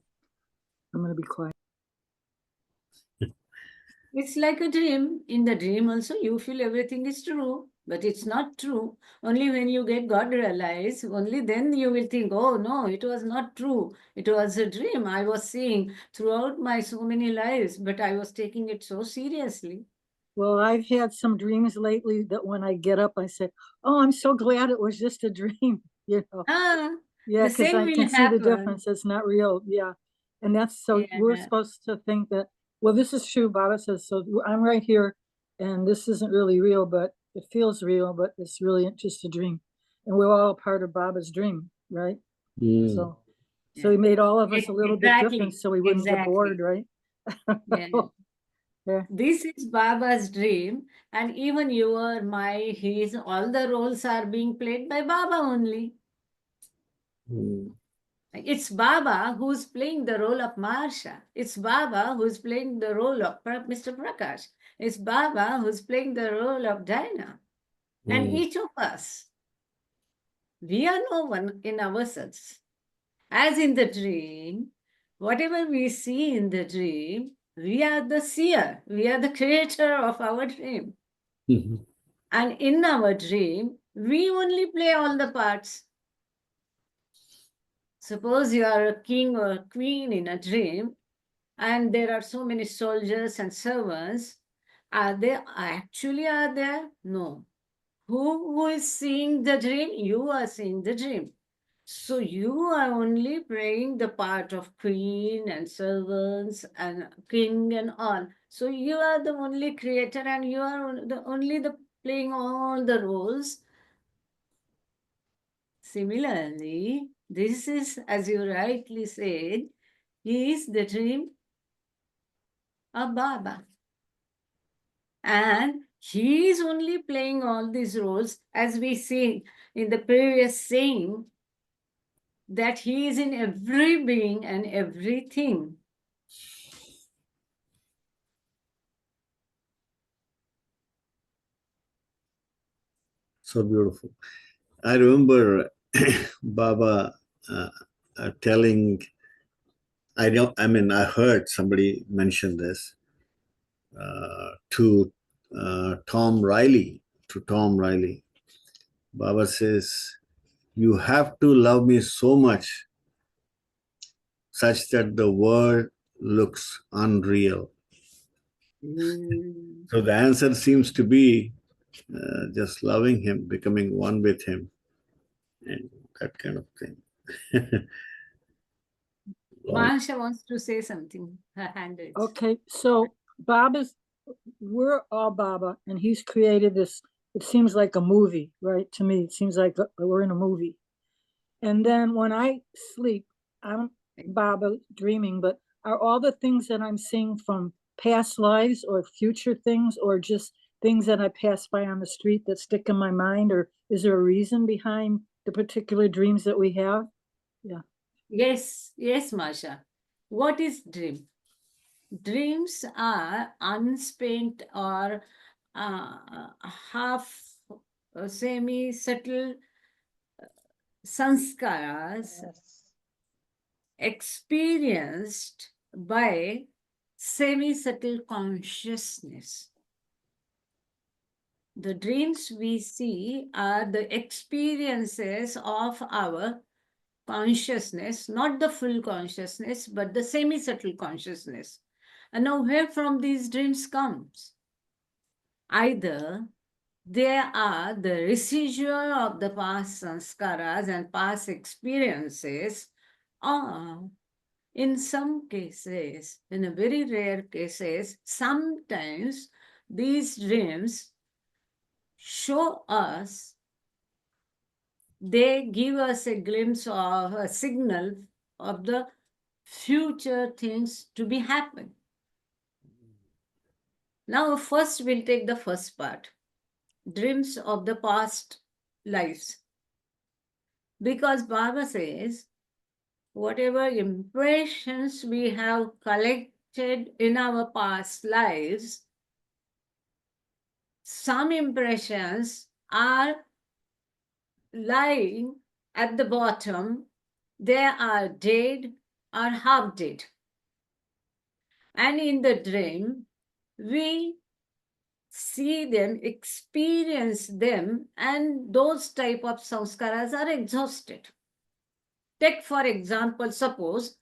I'm going to be quiet. It's like a dream. In the dream also, you feel everything is true. But it's not true. Only when you get God realized, only then you will think, oh no, it was not true. It was a dream I was seeing throughout my so many lives, but I was taking it so seriously. Well, I've had some dreams lately that when I get up, I say, oh, I'm so glad it was just a dream, you know. Ah, Yeah, the because same I will can see the happen. difference. It's not real. Yeah. And that's so we're Yeah. supposed to think that, well, this is true. Baba says, so I'm right here and this isn't really real, but it feels real, but it's really just a dream. And we're all part of Baba's dream, right? Mm. So Yeah. he made all of us a little bit Exactly. different so we wouldn't get Exactly. bored, right? Yeah. Yeah. This is Baba's dream, and even your, my, his, all the roles are being played by Baba only. Mm. It's Baba who's playing the role of Marsha. It's Baba who's playing the role of Mr. Prakash. It's Baba who's playing the role of Diana. And Mm. each of us, we are no one in ourselves. As in the dream, whatever we see in the dream, we are the seer. We are the creator of our dream. Mhm. And in our dream, we only play all the parts. Suppose you are a king or a queen in a dream, and there are so many soldiers and servants. Are they actually are there? No. Who is seeing the dream? You are seeing the dream. So you are only playing the part of queen and servants and king and all. So you are the only creator and you are only the playing all the roles. Similarly, this is, as you rightly said, is the dream of Baba. And he is only playing all these roles, as we see in the previous saying, that he is in every being and everything. So beautiful. I remember Baba telling, I heard somebody mention this to Tom Riley. To Tom Riley, Baba says, "You have to love me so much, such that the world looks unreal." Mm. So the answer seems to be just loving him, becoming one with him, and that kind of thing. Long. Mansha wants to say something. Her hand is. Okay, so we're all Baba, and he's created this. It seems like a movie, right? To me, it seems like we're in a movie. And then when I sleep, I'm Baba dreaming, but are all the things that I'm seeing from past lives or future things, or just things that I pass by on the street that stick in my mind? Or is there a reason behind the particular dreams that we have? Yeah. Yes, yes, Masha. What is dream? Dreams are unspent or half semi-subtle sanskaras Yes. experienced by semi-subtle consciousness. The dreams we see are the experiences of our consciousness, not the full consciousness, but the semi-subtle consciousness. And now where from these dreams comes? Either they are the residual of the past sanskaras and past experiences, or in some cases, in a very rare cases, sometimes these dreams show us, they give us a glimpse of a signal of the future things to be happen. Now, first we'll take the first part, dreams of the past lives. Because Baba says, whatever impressions we have collected in our past lives, some impressions are lying at the bottom, they are dead or half dead. And in the dream, we see them, experience them, and those type of sanskaras are exhausted. Take for example, suppose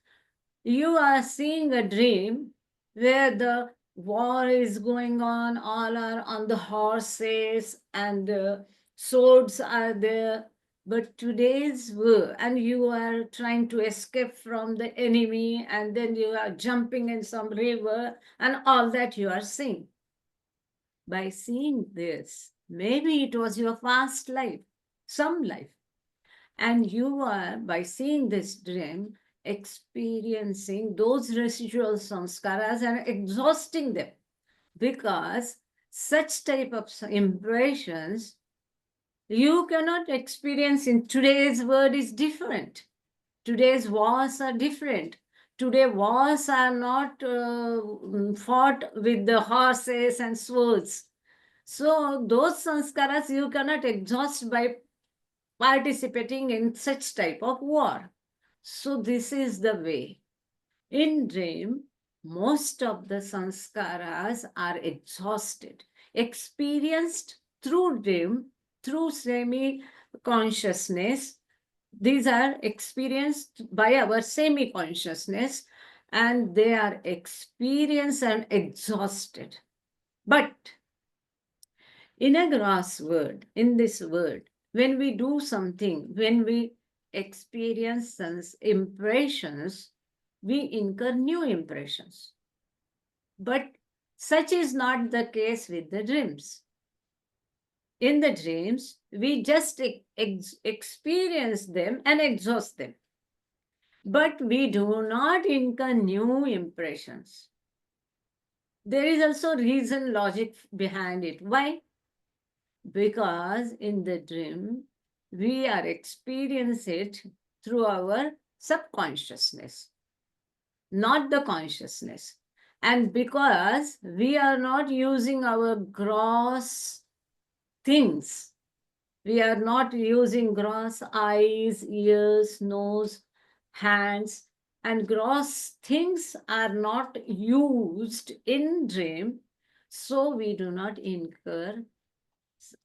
you are seeing a dream where the war is going on, all are on the horses and the swords are there. But today's war, and you are trying to escape from the enemy, and then you are jumping in some river, and all that you are seeing. By seeing this, maybe it was your past life, some life. And you are, by seeing this dream, experiencing those residual samskaras and exhausting them. Because such type of impressions you cannot experience in today's world is different. Today's wars are different. Today wars are not fought with the horses and swords. So those sanskaras you cannot exhaust by participating in such type of war. So this is the way. In dream, most of the sanskaras are exhausted, experienced through dream, through semi-consciousness. These are experienced by our semi-consciousness, and they are experienced and exhausted. But in a gross world, in this world, when we do something, when we experience impressions, we incur new impressions. But such is not the case with the dreams. In the dreams, we just experience them and exhaust them. But we do not incur new impressions. There is also reason, logic behind it. Why? Because in the dream, we are experiencing it through our subconsciousness, not the consciousness. And because we are not using our gross things, we are not using gross eyes, ears, nose, hands, and gross things are not used in dream, so we do not incur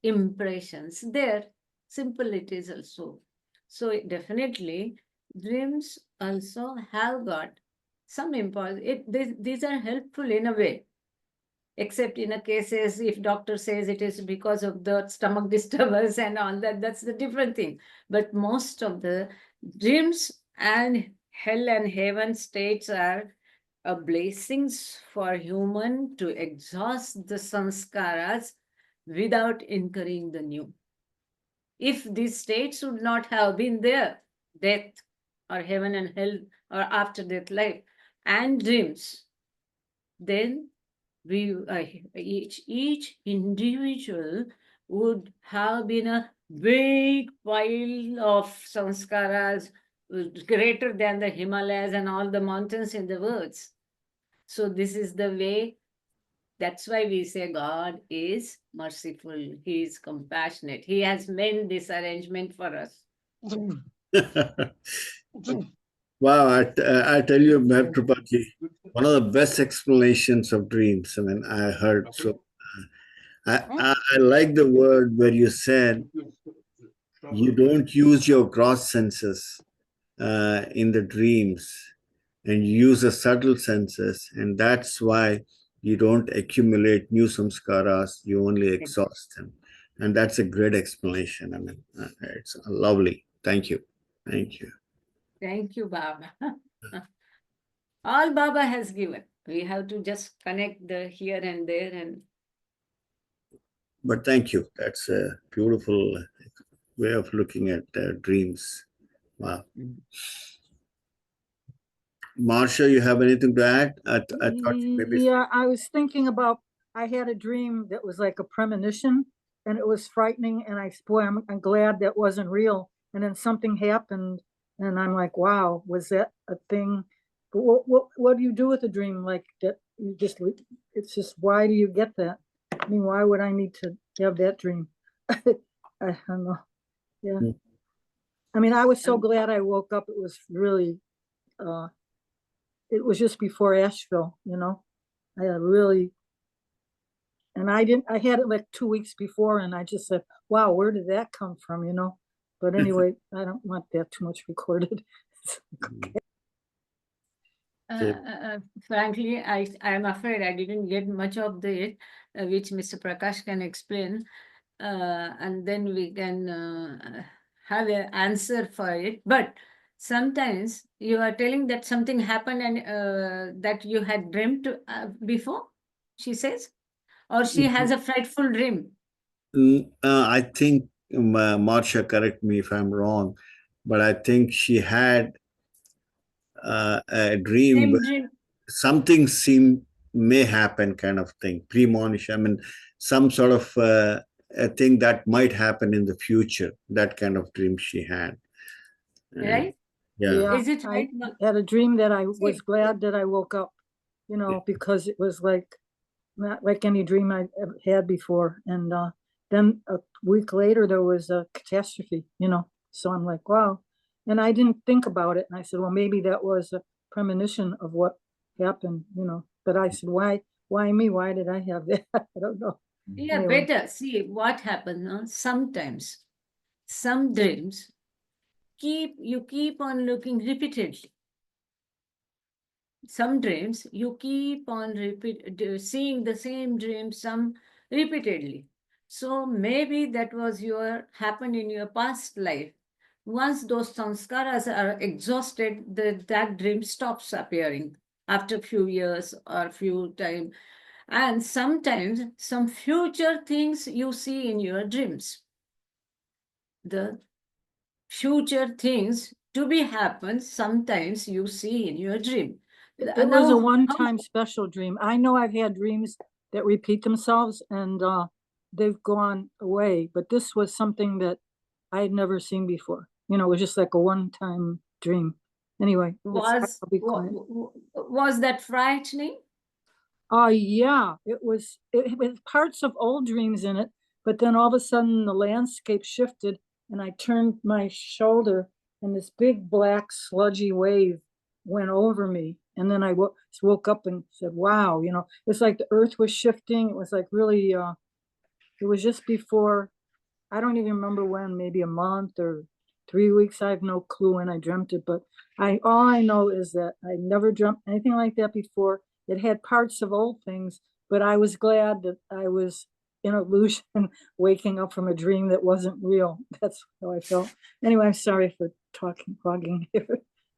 impressions there. Simple it is also. So definitely dreams also have got some impulse. These are helpful in a way, except in a cases if doctor says it is because of the stomach disturbance and all that, that's the different thing. But most of the dreams and hell and heaven states are blessings for human to exhaust the sanskaras without incurring the new. If these states would not have been there, death or heaven and hell or after death life and dreams, then we each individual would have been a big pile of sanskaras greater than the Himalayas and all the mountains in the world. So this is the way. That's why we say God is merciful. He is compassionate. He has made this arrangement for us. Wow, I tell you, Meherkrupa ji, one of the best explanations of dreams. I mean, I heard. So I like the word where you said you don't use your gross senses in the dreams, and you use the subtle senses, and that's why you don't accumulate new samskaras. You only exhaust them, and that's a great explanation. I mean, it's lovely. Thank you. Thank you. Thank you, Baba. All Baba has given. We have to just connect the here and there and. But thank you. That's a beautiful way of looking at dreams. Wow. Marsha, you have anything to add? I thought maybe. Yeah, I was thinking about, I had a dream that was like a premonition and it was frightening. And boy, I'm glad that wasn't real. And then something happened and I'm like, wow, was that a thing? But what do you do with a dream like that? It's just, why do you get that? I mean, why would I need to have that dream? I don't know. Yeah. I mean, I was so glad I woke up. It was really, it was just before Asheville, you know. I had really, And I had it like 2 weeks before, and I just said, wow, where did that come from, you know? But anyway, I don't want that too much recorded. Frankly, I am afraid I didn't get much of it, which Mr. Prakash can explain, and then we can have an answer for it. But sometimes you are telling that something happened and that you had dreamt before, she says, or she has a frightful dream. I think, Marsha, correct me if I'm wrong, but I think she had a dream Same where dream. something may happen, kind of thing, premonition. I mean, some sort of a thing that might happen in the future. That kind of dream she had. Right? Yeah. Yeah, Is it I right? had a dream that I was See. glad that I woke up, you know, because it was like not like any dream I ever had before. And then a week later, there was a catastrophe, you know. So I'm like, wow. And I didn't think about it. And I said, well, maybe that was a premonition of what happened, you know. But I said, why me? Why did I have that? I don't know. Yeah, Anyway. better. See what happens. Sometimes some dreams you keep on looking repeatedly. Some dreams you keep on seeing the same dream some repeatedly. So maybe that was happened in your past life. Once those sanskaras are exhausted, that dream stops appearing after few years or few time. And sometimes some future things you see in your dreams. The future things to be happen sometimes you see in your dream. It was a one-time special dream. I know I've had dreams that repeat themselves and they've gone away, but this was something that I had never seen before. You know, it was just like a one-time dream. Anyway, I'll be quiet. Was that frightening? Yeah, it was parts of old dreams in it, but then all of a sudden the landscape shifted and I turned my shoulder and this big black sludgy wave went over me. And then I woke up and said, wow, you know, it's like the earth was shifting. It was like really, it was just before, I don't even remember when, maybe a month or 3 weeks. I have no clue when I dreamt it, but all I know is that I never dreamt anything like that before. It had parts of old things, but I was glad that I was in illusion, waking up from a dream that wasn't real. That's how I felt. Anyway, I'm sorry for clogging here.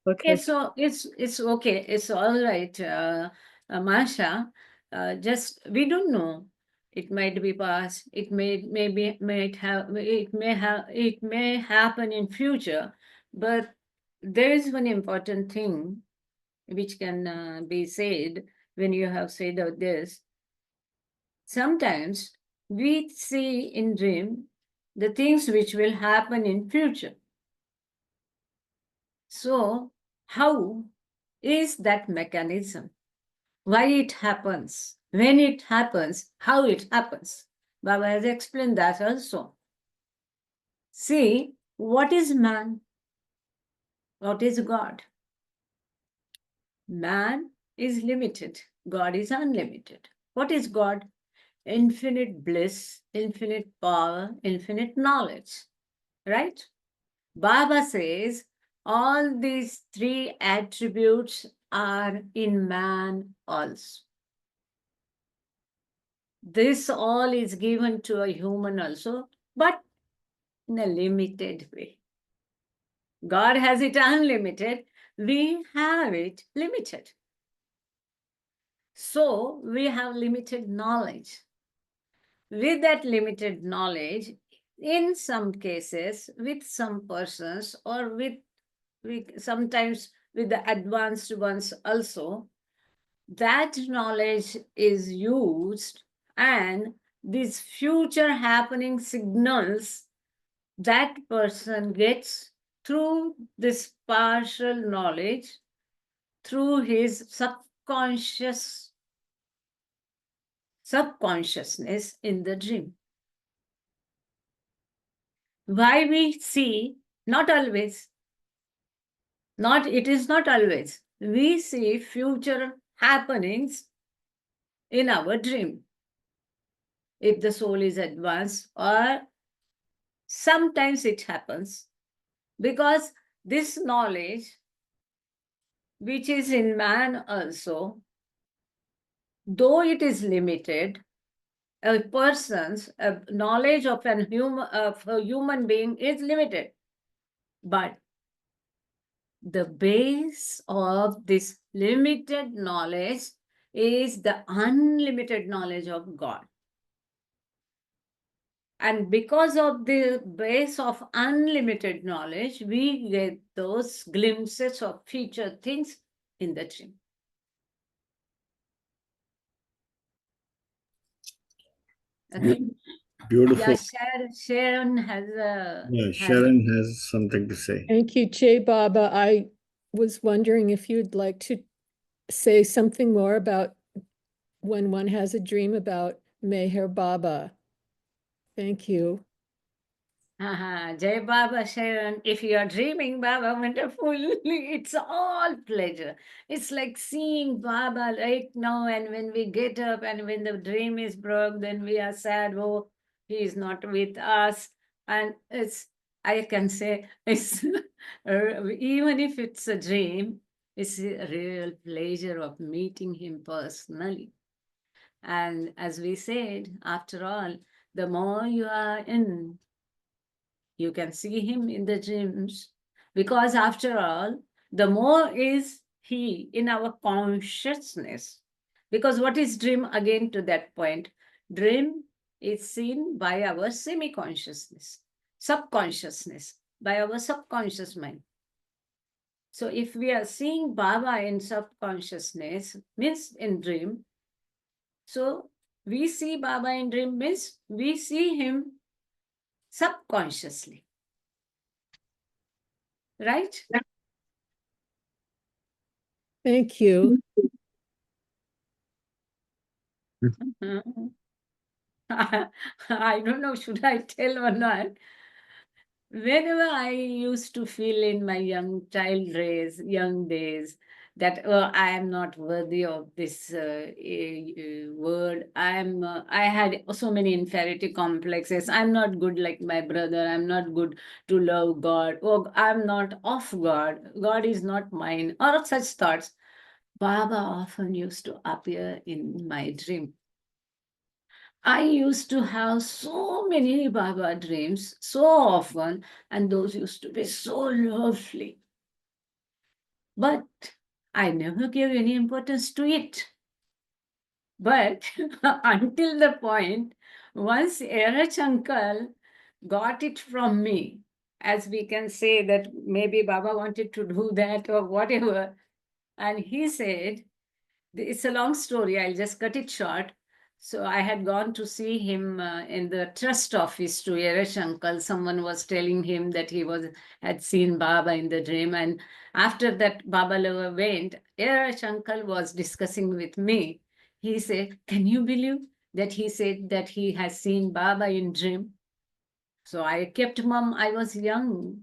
Okay. Yeah, so it's okay. It's all right, Masha. Just we don't know. It might be past. It may happen in future. But there is one important thing which can be said when you have said of this. Sometimes we see in dream the things which will happen in future. So how is that mechanism? Why it happens? When it happens? How it happens? Baba has explained that also. See, what is man? What is God? Man is limited. God is unlimited. What is God? Infinite bliss, infinite power, infinite knowledge. Right? Baba says all these three attributes are in man also. This all is given to a human also, but in a limited way. God has it unlimited, we have it limited. So we have limited knowledge. With that limited knowledge, in some cases, with some persons, or sometimes with the advanced ones also, that knowledge is used, and these future happening signals that person gets through this partial knowledge, through his subconsciousness in the dream. Why we see, it is not always, we see future happenings in our dream. if the soul is advanced, or sometimes it happens because this knowledge, which is in man also, though it is limited, a person's knowledge of a human being is limited. But the base of this limited knowledge is the unlimited knowledge of God. And because of the base of unlimited knowledge, we get those glimpses of future things in the dream. Okay. Beautiful. Yeah, Sharon has Yeah, Sharon has something to say. Thank you, Jay Baba. I was wondering if you'd like to say something more about when one has a dream about Meher Baba. Thank you. Jai Baba Sharon, if you are dreaming Baba wonderful, it's all pleasure. It's like seeing Baba right now, and when we get up and when the dream is broke, then we are sad, oh, he is not with us. And it's, I can say, it's even if it's a dream, it's a real pleasure of meeting him personally. And as we said, after all, the more you are in, you can see him in the dreams, because after all, the more is he in our consciousness. Because what is dream again to that point? Dream is seen by our semi-consciousness, subconsciousness, by our subconscious mind. So if we are seeing Baba in subconsciousness, means in dream, so we see Baba in dream means we see him subconsciously. Right? Thank you. I don't know, should I tell or not? Whenever I used to feel in my young days, that I am not worthy of this world. I had so many inferiority complexes. I'm not good like my brother. I'm not good to love God. Oh, I'm not of God. God is not mine. Or such thoughts. Baba often used to appear in my dream. I used to have so many Baba dreams so often, and those used to be so lovely. But I never gave any importance to it. But until the point, once Erach uncle got it from me, as we can say that maybe Baba wanted to do that or whatever, and he said, it's a long story, I'll just cut it short. So I had gone to see him in the trust office to Yeresh uncle. Someone was telling him that he had seen Baba in the dream. And after that Baba Lava went, Yeresh uncle was discussing with me. He said, can you believe that he said that he has seen Baba in dream? So I kept mum. I was young,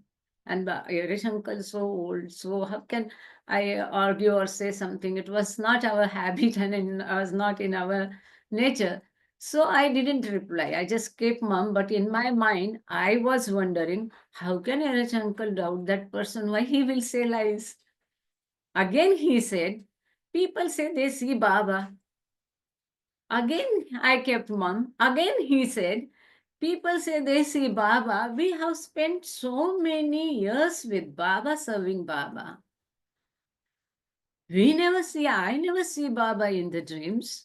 and Irish uncle so old. So how can I argue or say something? It was not our habit, and it was not in our nature. So I didn't reply. I just kept mum. But in my mind, I was wondering, how can Irish uncle doubt that person? Why he will say lies? Again, he said, people say they see Baba. Again, I kept mum. Again, he said, people say they see Baba. We have spent so many years with Baba, serving Baba. I never see Baba in the dreams.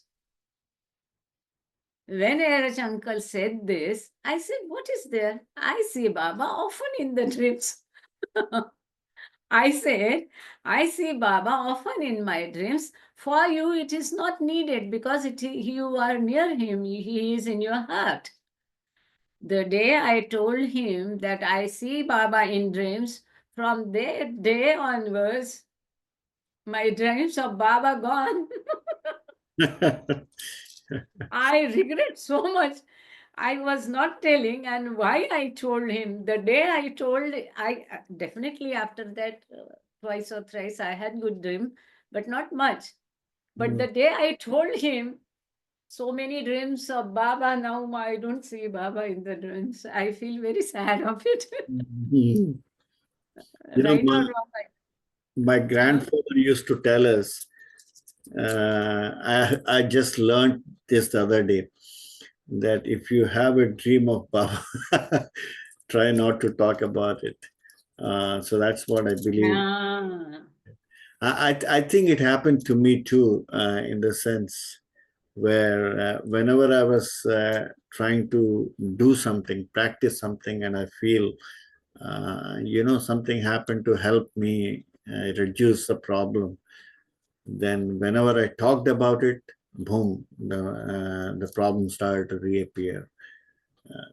When Erach uncle said this, I said, what is there? I see Baba often in the dreams. I said, I see Baba often in my dreams. For you, it is not needed because you are near him. He is in your heart. The day I told him that I see Baba in dreams, from that day onwards, my dreams of Baba gone. I regret so much. I was not telling, and why I told him. The day I told, I definitely after that, twice or thrice, I had good dream, but not much. But the day I told him, so many dreams of Baba. Now I don't see Baba in the dreams. I feel very sad of it. Mhm. Right or my, wrong? my grandfather used to tell us, I just learned this the other day, that if you have a dream of Baba, try not to talk about it. So that's what I believe. Ah, I think it happened to me too, in the sense where whenever I was trying to do something, practice something, and I feel, something happened to help me reduce the problem, then whenever I talked about it, boom, the problem started to reappear.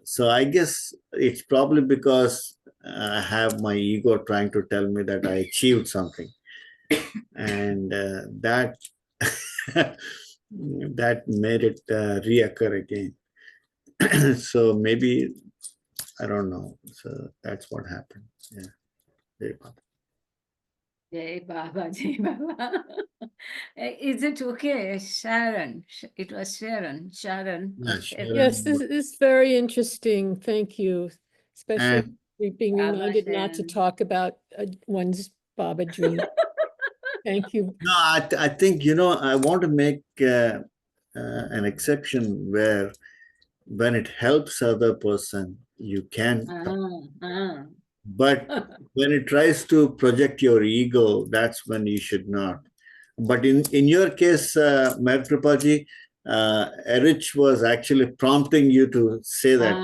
So I guess it's probably because I have my ego trying to tell me that I achieved something, and that that made it reoccur again. So maybe I don't know. So that's what happened. Yeah. Very bad. Jai Baba, Jai Baba. Is it okay, Sharon? It was Sharon, Sharon or Yeah, Sharon. Yes, Sharon. this is very interesting. Thank you. Especially And being Baba reminded not to Sharon. talk about one's Baba dream. Thank you. no, I think, I want to make an exception where when it helps other person, you can talk. Ah. But when it tries to project your ego, that's when you should not. But in your case, Meherkrupa, Erich was actually prompting you to say that.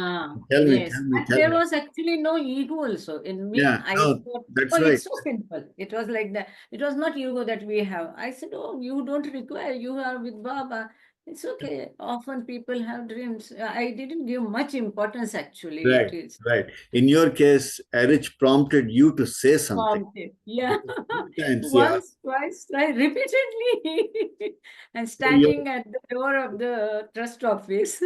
Tell me, Yes. tell me, And tell there me. was actually no ego also in me. Yeah, I no, thought, that's oh, right. it's so simple. It was like that. It was not ego that we have. I said, oh, you don't require. You are with Baba. It's okay. Often people have dreams. I didn't give much importance actually. It Right, is. right. In your case, Erich prompted you to say something. Prompted. Yeah. Sometimes, yeah. Once, twice, twice, repeatedly. And So you're, standing at the door of the trust office.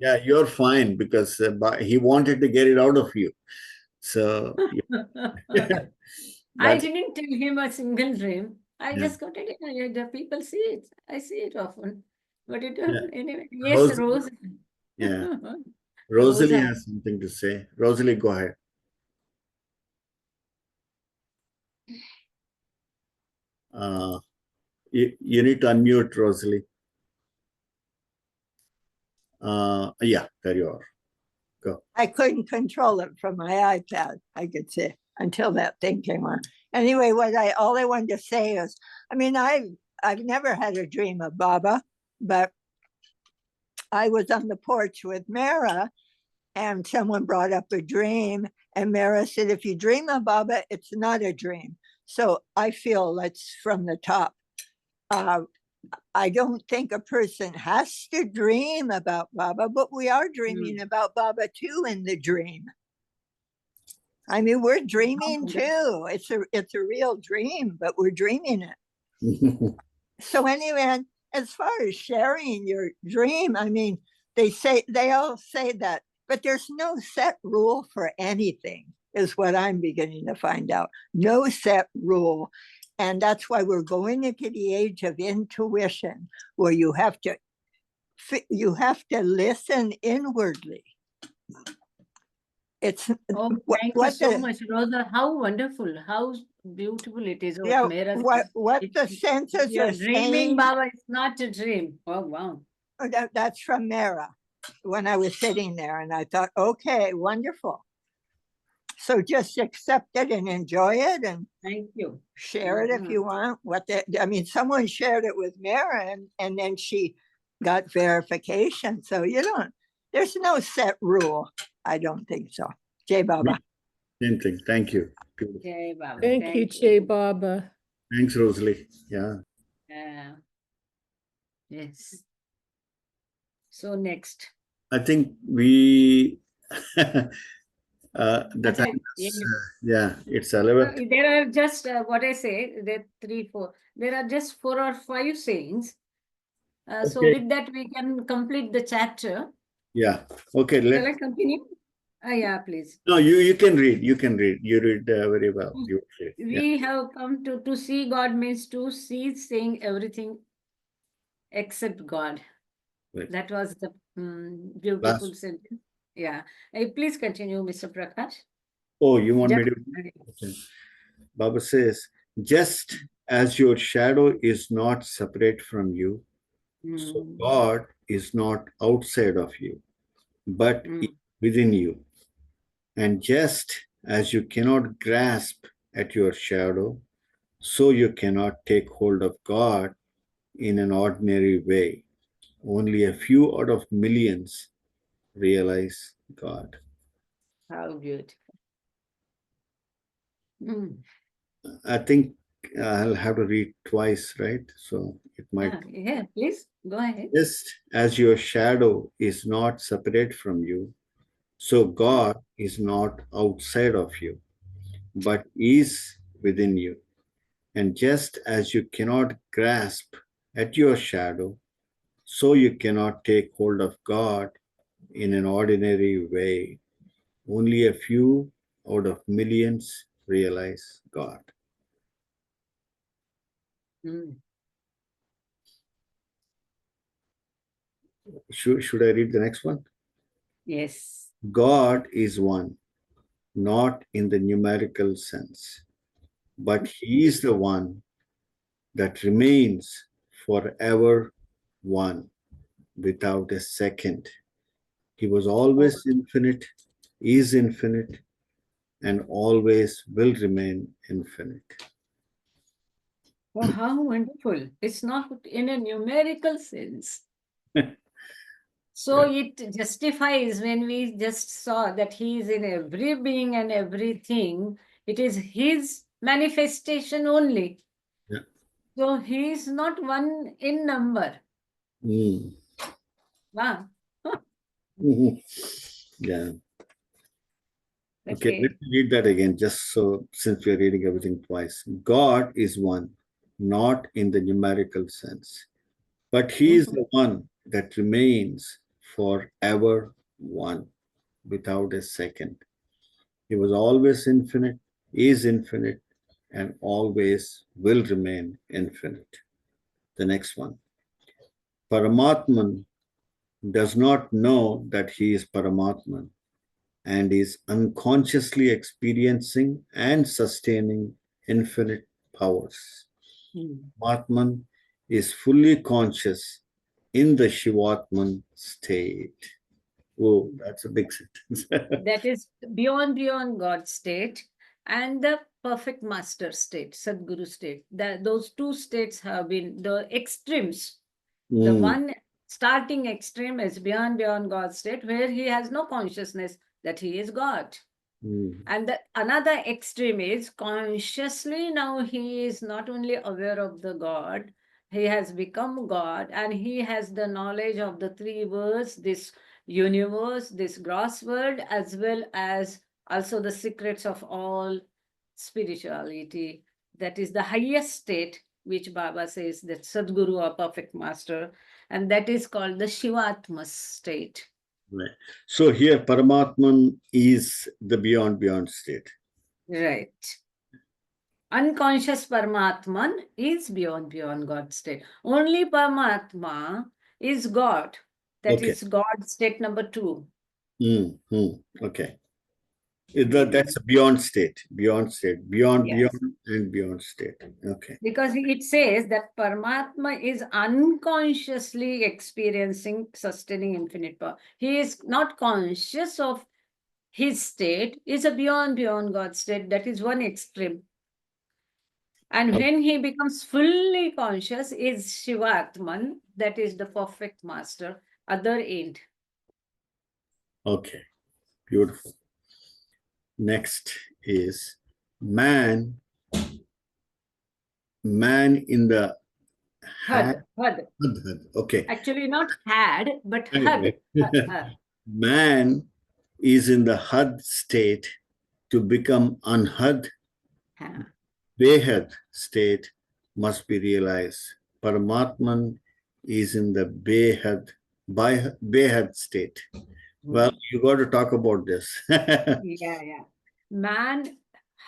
yeah, you're fine because he wanted to get it out of you. So yeah, I that's didn't tell him a single dream. I yeah, just got it. The people see it. I see it often. But it yeah. anyway. Yes, Rose, Rose. yeah. Rose. Rosalie has something to say. Rosalie, go ahead. Uh, you need to unmute, Rosalie. Yeah, there you are. Go. I couldn't control it from my iPad, I could say, until that thing came on. Anyway, all I wanted to say is, I mean, I've never had a dream of Baba, but I was on the porch with Mara, and someone brought up a dream, and Mara said, if you dream of Baba, it's not a dream. So I feel that's from the top. I don't think a person has to dream about Baba, but we are dreaming about Baba too in the dream. I mean, we're dreaming too. It's a real dream, but we're dreaming it. So anyway, as far as sharing your dream, I mean, they all say that, but there's no set rule for anything, is what I'm beginning to find out. No set rule. And that's why we're going into the age of intuition, where you have to listen inwardly. It's thank you so much, Rosa. How wonderful, how beautiful it is. Yeah, what the senses are dreaming, saying. Baba, it's not a dream. Oh, wow. That's from Mara when I was sitting there, and I thought, okay, wonderful. So just accept it and enjoy it, and thank you. Share it if you want. Someone shared it with Mara, and then she got verification. So there's no set rule. I don't think so. Jai Baba. Same thing. Thank you. Jai Baba. Thank you, Jai Baba. Thanks, Rosalie. Yeah. Yes. So next. I think we the time is, it's 11. There are just what I say, there are 3, 4. There are just 4 or 5 sayings. So Okay. with that, we can complete the chapter. Yeah. Okay. Shall I continue? Yeah, please. No, you can read. You can read. You read very well. We have come to see God means to see, saying everything except God. Right. That was the beautiful Last. sentence. Yeah. Please continue, Mr. Prakash. Oh, you want me Just- to? Okay. Baba says, just as your shadow is not separate from you, so Mm, God is not outside of you, but mm, within you. And just as you cannot grasp at your shadow, so you cannot take hold of God in an ordinary way. Only a few out of millions realize God. how beautiful. Mm, I think I'll have to read twice, right? So it might. yeah, please go ahead. Just as your shadow is not separate from you, so God is not outside of you, but is within you. And just as you cannot grasp at your shadow, so you cannot take hold of God in an ordinary way. Only a few out of millions realize God. Mm, Should I read the next one? yes. God is one, not in the numerical sense, but He is the one that remains forever one without a second. He was always infinite, is infinite, and always will remain infinite. Oh, how wonderful. It's not in a numerical sense. So it justifies when we just saw that he is in every being and everything. It is his manifestation only. Yeah. So he is not one in number. Mm. Wow. Mhm. Yeah. Okay, let Okay. me read that again, just so since we are reading everything twice. God is one, not in the numerical sense, but He is the one that remains forever one without a second. He was always infinite, is infinite, and always will remain infinite. The next one. Paramatman does not know that he is Paramatman and is unconsciously experiencing and sustaining infinite powers. Mm. Paramatman is fully conscious in the Shivatman state. Oh, that's a big sentence. That is beyond God state and the perfect master state, Sadguru state. Those two states have been the extremes. The Mm, one starting extreme is beyond God state, where he has no consciousness that he is God. mm, And the another extreme is consciously now he is not only aware of the God, he has become God and he has the knowledge of the three worlds, this universe, this gross world, as well as also the secrets of all spirituality. That is the highest state, which Baba says that Sadguru or perfect master, and that is called the Shivatma state. right. So here, Paramatman is the beyond state. Right. Unconscious Paramatman is beyond God state. Only Paramatma is God. That Okay. is God state number 2. Okay. That's a beyond state, beyond, Yes. and beyond state. Okay. Because it says that Paramatma is unconsciously experiencing, sustaining infinite power. He is not conscious of his state, is a beyond God state. That is one extreme. And when he becomes fully conscious, is Shivatman, that is the perfect master, other end. Okay. Beautiful. Next is man. Man in the had. Had. Okay. Actually, not had, but had. Anyway, man is in the had state to become unhad. Behad state must be realized. Paramatman is in the Behad state. Well, you got to talk about this. Yeah. Man,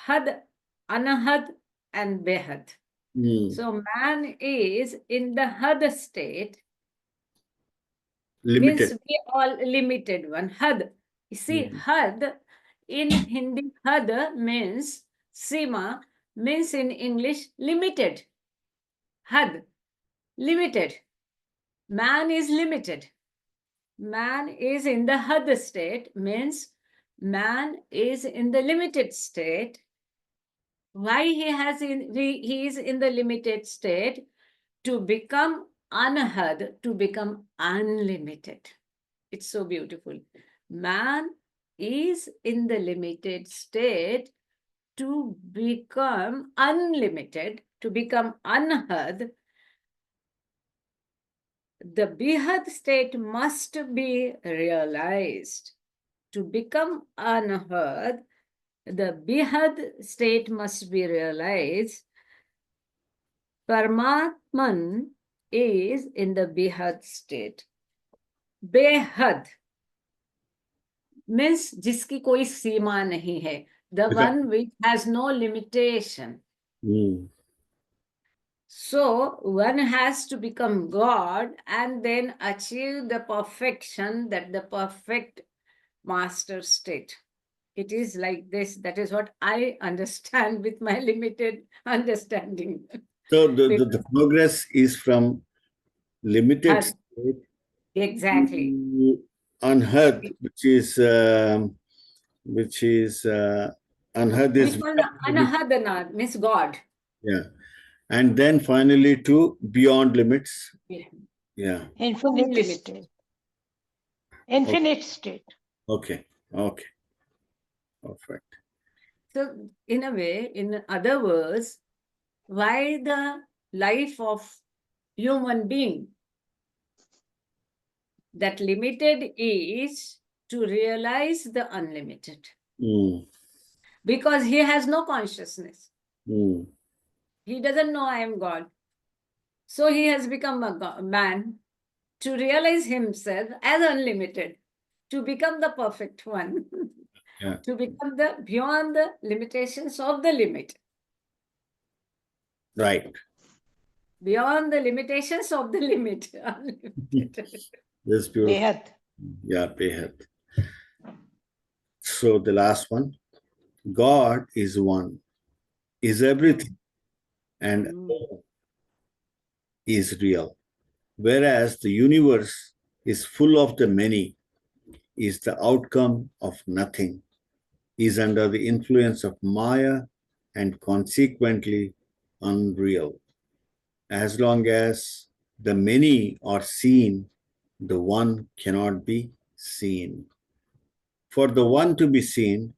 had, anahad, and behad. Hmm. So man is in the had state Limited. Means we all limited one. Had. You see, Mm. had in Hindi, had means Sima, means in English limited. Had, limited. Man is limited. Man is in the had state, means man is in the limited state. Why he is in the limited state? To become unhad, to become unlimited. It's so beautiful. Man is in the limited state to become unlimited, to become unhad. The behad state must be realized. To become unhad, the behad state must be realized. Paramatman is in the behad state. Behad means जिसकी कोई सीमा नहीं है. The one which has no limitation. Mm. So one has to become God and then achieve the perfection, that the perfect master state. It is like this. That is what I understand with my limited understanding. So the progress is from limited Had. state Exactly. to unheard, which is unheard Which is one? Anahadana means God. yeah, and then finally to beyond limits. Yeah. Yeah. Infinite Unlimited. state. Infinite state. Okay. Okay. Perfect. So, in a way, in other words, why the life of human being? That limited is to realize the unlimited. Mm. Because he has no consciousness. Mm. He doesn't know I am God. So he has become a man to realize himself as unlimited, to become the perfect one, Yeah. to become the beyond the limitations of the limit. Right. Beyond the limitations of the limit. Unlimited. That's beautiful. Behad. Yeah, Behat. So the last one, God is one, is everything, and Mm. is real. Whereas the universe is full of the many, is the outcome of nothing, is under the influence of Maya, and consequently unreal. As long as the many are seen, the one cannot be seen. For the one to be seen,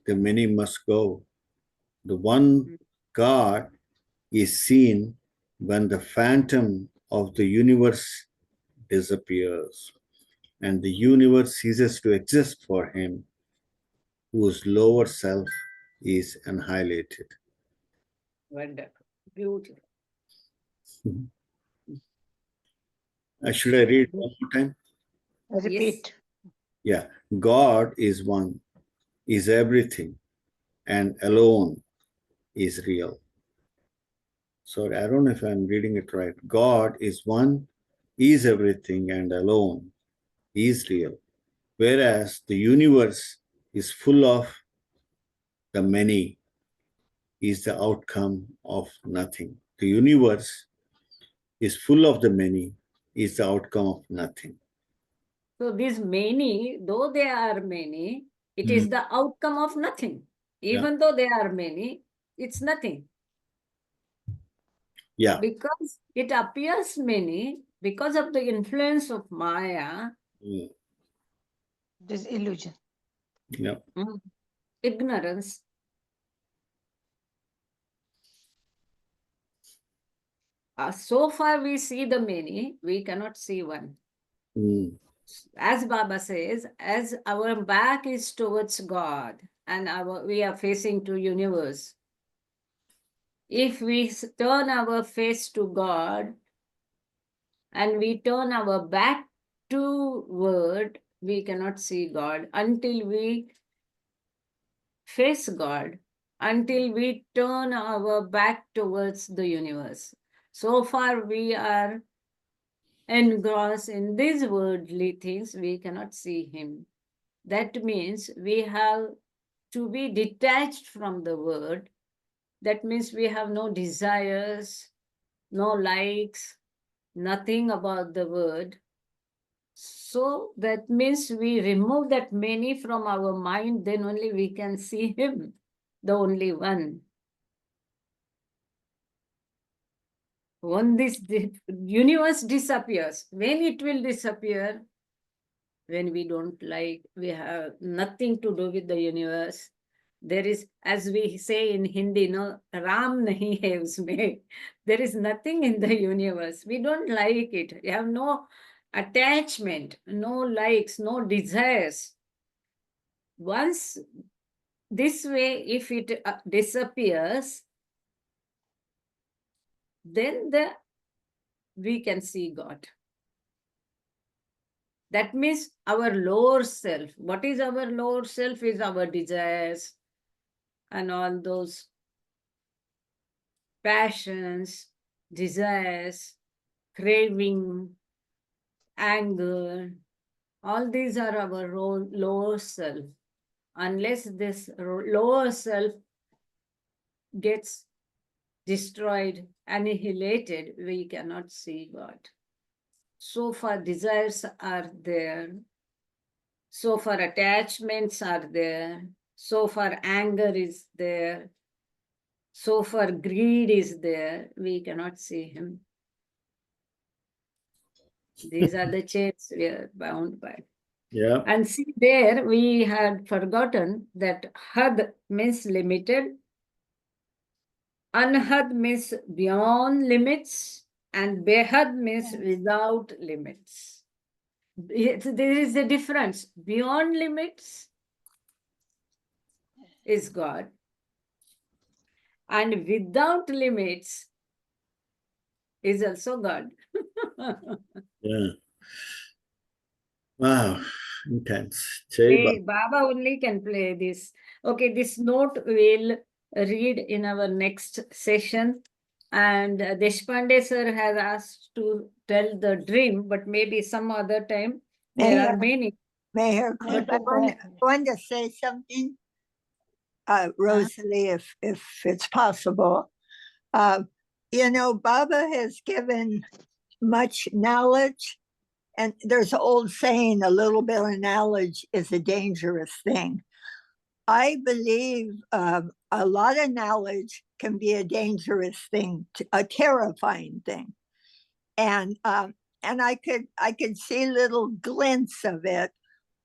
the many must go. The one God is seen when the phantom of the universe disappears and the universe ceases to exist for him, whose lower self is annihilated. Wonderful. Beautiful. Should I read one more time? Repeat. Yeah. God is one, is everything, and alone is real. Sorry, I don't know if I'm reading it right. God is one, is everything, and alone is real. Whereas the universe is full of the many, is the outcome of nothing. The universe is full of the many, is the outcome of nothing. So these many, though they are many, it is the outcome of nothing. Even though they are many, it's nothing. Yeah. Because it appears many, because of the influence of Maya, Mm. This illusion. Yeah. ignorance. So far we see the many, we cannot see one. Mm. As Baba says, as our back is towards God and we are facing to universe, if we turn our face to God and we turn our back toward, we cannot see God until we face God, until we turn our back towards the universe. So far we are engrossed in these worldly things, we cannot see him. That means we have to be detached from the world. That means we have no desires, no likes, nothing about the word. So that means we remove that many from our mind, then only we can see him, the only one. When this universe disappears, when it will disappear, when we don't like, we have nothing to do with the universe. There is, as we say in Hindi, no, Ram nahi hai usme. There is nothing in the universe. We don't like it. We have no attachment, no likes, no desires. Once this way, if it disappears, then we can see God. That means our lower self. What is our lower self? Is our desires and all those passions, desires, craving, anger. All these are our lower self. Unless this lower self gets destroyed, annihilated, we cannot see God. So far desires are there, so far attachments are there, so far anger is there, so far greed is there, we cannot see him. These are the chains we are bound by. Yeah. And see, there we had forgotten that had means limited, anhad means beyond limits, and behad means without limits. There is a difference. Beyond limits is God, and without limits is also God. Yeah. Wow. Intense. Jai Baba. Baba only can play this. Okay, this note we'll read in our next session. And Deshpande sir has asked to tell the dream, but maybe some other time. There are many. Meherkrupa, I want to say something, Rosalie, if it's possible. You know, Baba has given much knowledge, and there's an old saying, a little bit of knowledge is a dangerous thing. I believe a lot of knowledge can be a dangerous thing, a terrifying thing. And I could see little glints of it.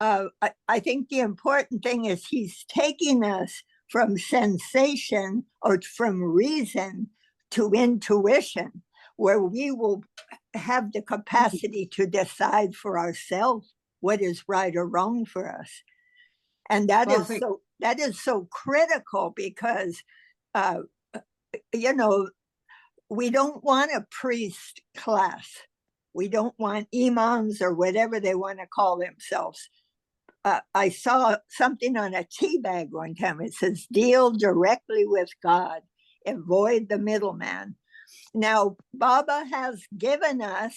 I think the important thing is he's taking us from sensation or from reason to intuition, where we will have the capacity to decide for ourselves what is right or wrong for us. And that is so critical, because you know, we don't want a priest class. We don't want imams or whatever they want to call themselves. I saw something on a tea bag one time. It says, deal directly with God, avoid the middleman. Now, Baba has given us,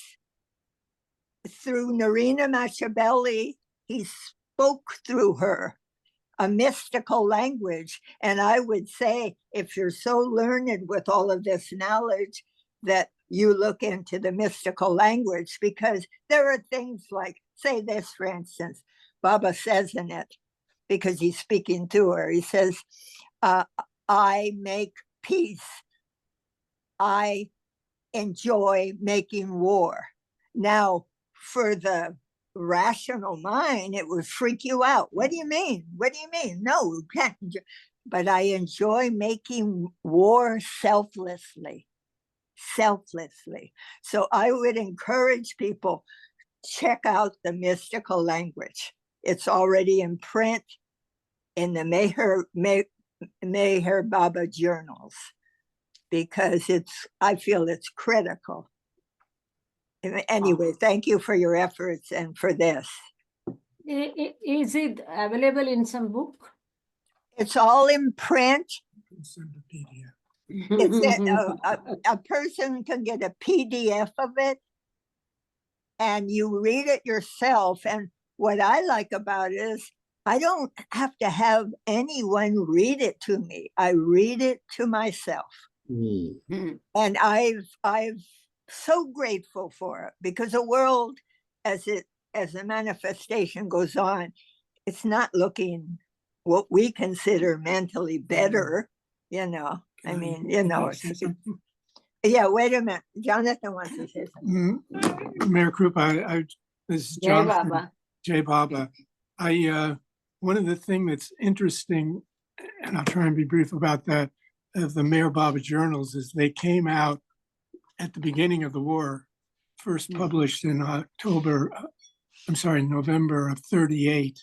through Narina Machabeli, he spoke through her a mystical language. And I would say, if you're so learned with all of this knowledge, that you look into the mystical language, because there are things like, say this, for instance, Baba says in it, because he's speaking to her, he says, I make peace. I enjoy making war. Now, for the rational mind, it would freak you out. What do you mean? What do you mean? No, you can't. But I enjoy making war selflessly. So I would encourage people, check out the mystical language. It's already in print in the Meher Baba journals, because I feel it's critical. Anyway, thank you for your efforts and for this. Is it available in some book? It's all in print. It's a person can get a PDF of it. and you read it yourself. And what I like about it is I don't have to have anyone read it to me. I read it to myself. Mm. And I've so grateful for it, because the world as the manifestation goes on, it's not looking what we consider mentally better, you know. I mean, you know, yeah, wait a minute. Jonathan wants to say something. Meherkrupa, this is Jai Jonathan. Baba. Jai Baba. One of the things that's interesting, and I'll try and be brief about that, of the Meher Baba journals, is they came out at the beginning of the war, first published in November of 38.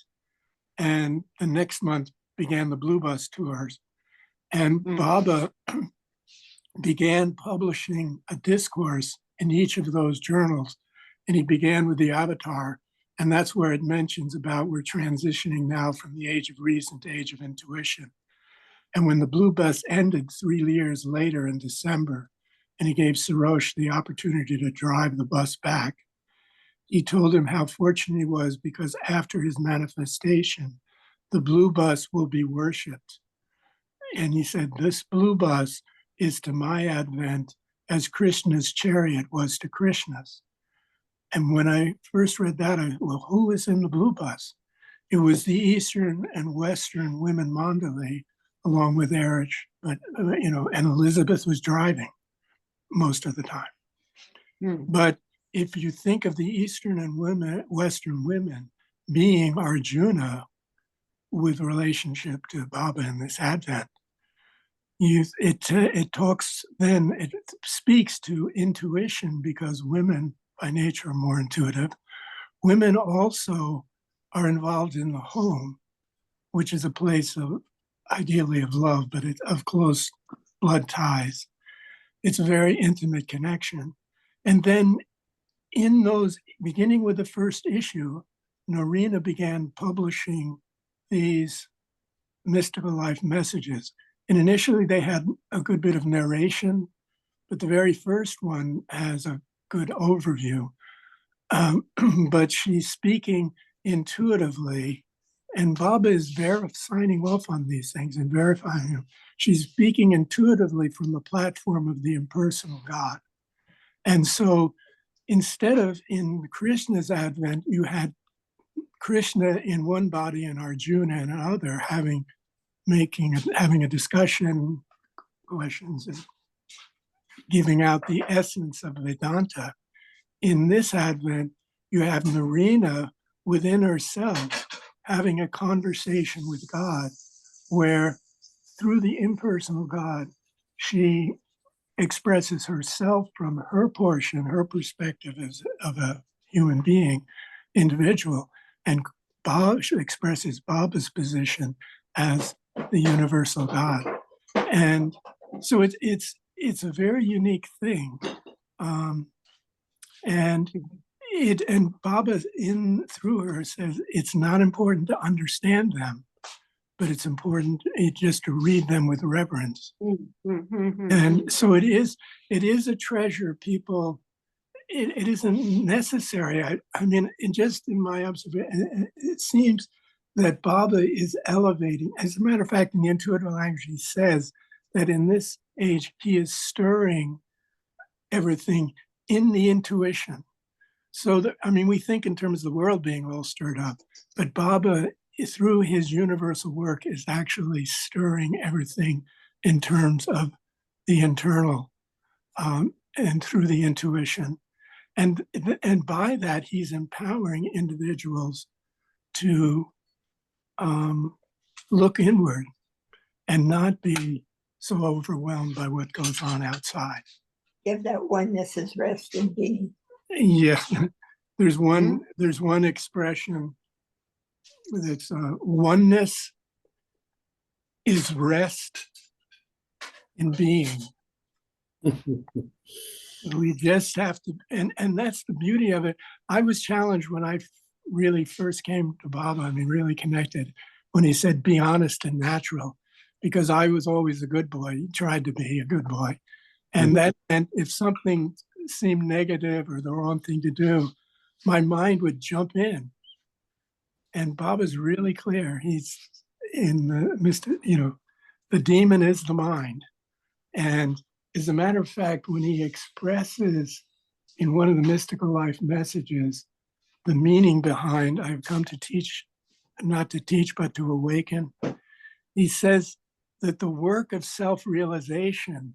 And the next month began the Blue Bus tours. And Baba began publishing a discourse in each of those journals. And he began with the avatar. And that's where it mentions about we're transitioning now from the age of reason to age of intuition. And when the Blue Bus ended 3 years later in December, and he gave Sarosh the opportunity to drive the bus back, he told him how fortunate he was, because after his manifestation, the Blue Bus will be worshipped. And he said, this Blue Bus is to my advent as Krishna's chariot was to Krishna's. And when I first read that, well, who is in the Blue Bus? It was the Eastern and Western women Mandali, along with Erich, but and Elizabeth was driving most of the time. But if you think of the Eastern and Western women being Arjuna with relationship to Baba in this advent, it speaks to intuition, because women by nature are more intuitive. Women also are involved in the home, which is a place of ideally of love, but of close blood ties. It's a very intimate connection. And then in those, beginning with the first issue, Norina began publishing these mystical life messages. And initially they had a good bit of narration, but the very first one has a good overview. But she's speaking intuitively, and Baba is signing off on these things and verifying them. She's speaking intuitively from the platform of the impersonal God. And so instead of in Krishna's advent, you had Krishna in one body and Arjuna in another, having a discussion, questions, and giving out the essence of Vedanta. In this advent, you have Narina within herself having a conversation with God, where through the impersonal God, she expresses herself from her portion, her perspective as of a human being, individual, and Bob expresses Baba's position as the universal God. And so it's a very unique thing. And Baba through her says it's not important to understand them, but it's important just to read them with reverence. And so it is a treasure. People, it isn't necessary. I mean, just in my observation, it seems that Baba is elevating. As a matter of fact, in the intuitive language, he says that in this age, he is stirring everything in the intuition. So that, I mean, we think in terms of the world being all stirred up, but Baba, through his universal work, is actually stirring everything in terms of the internal and through the intuition. And by that, he's empowering individuals to look inward and not be so overwhelmed by what goes on outside. Give that oneness his rest in being. Yeah, there's one expression that's oneness is rest in being. We just have to, and that's the beauty of it. I was challenged when I really first came to Baba, I mean, really connected, when he said, be honest and natural, because I was always a good boy, tried to be a good boy. And that meant if something seemed negative or the wrong thing to do, my mind would jump in. And Baba's really clear. He's in the demon is the mind. And as a matter of fact, when he expresses in one of the mystical life messages, the meaning behind I've come to teach, not to teach, but to awaken, he says that the work of self-realization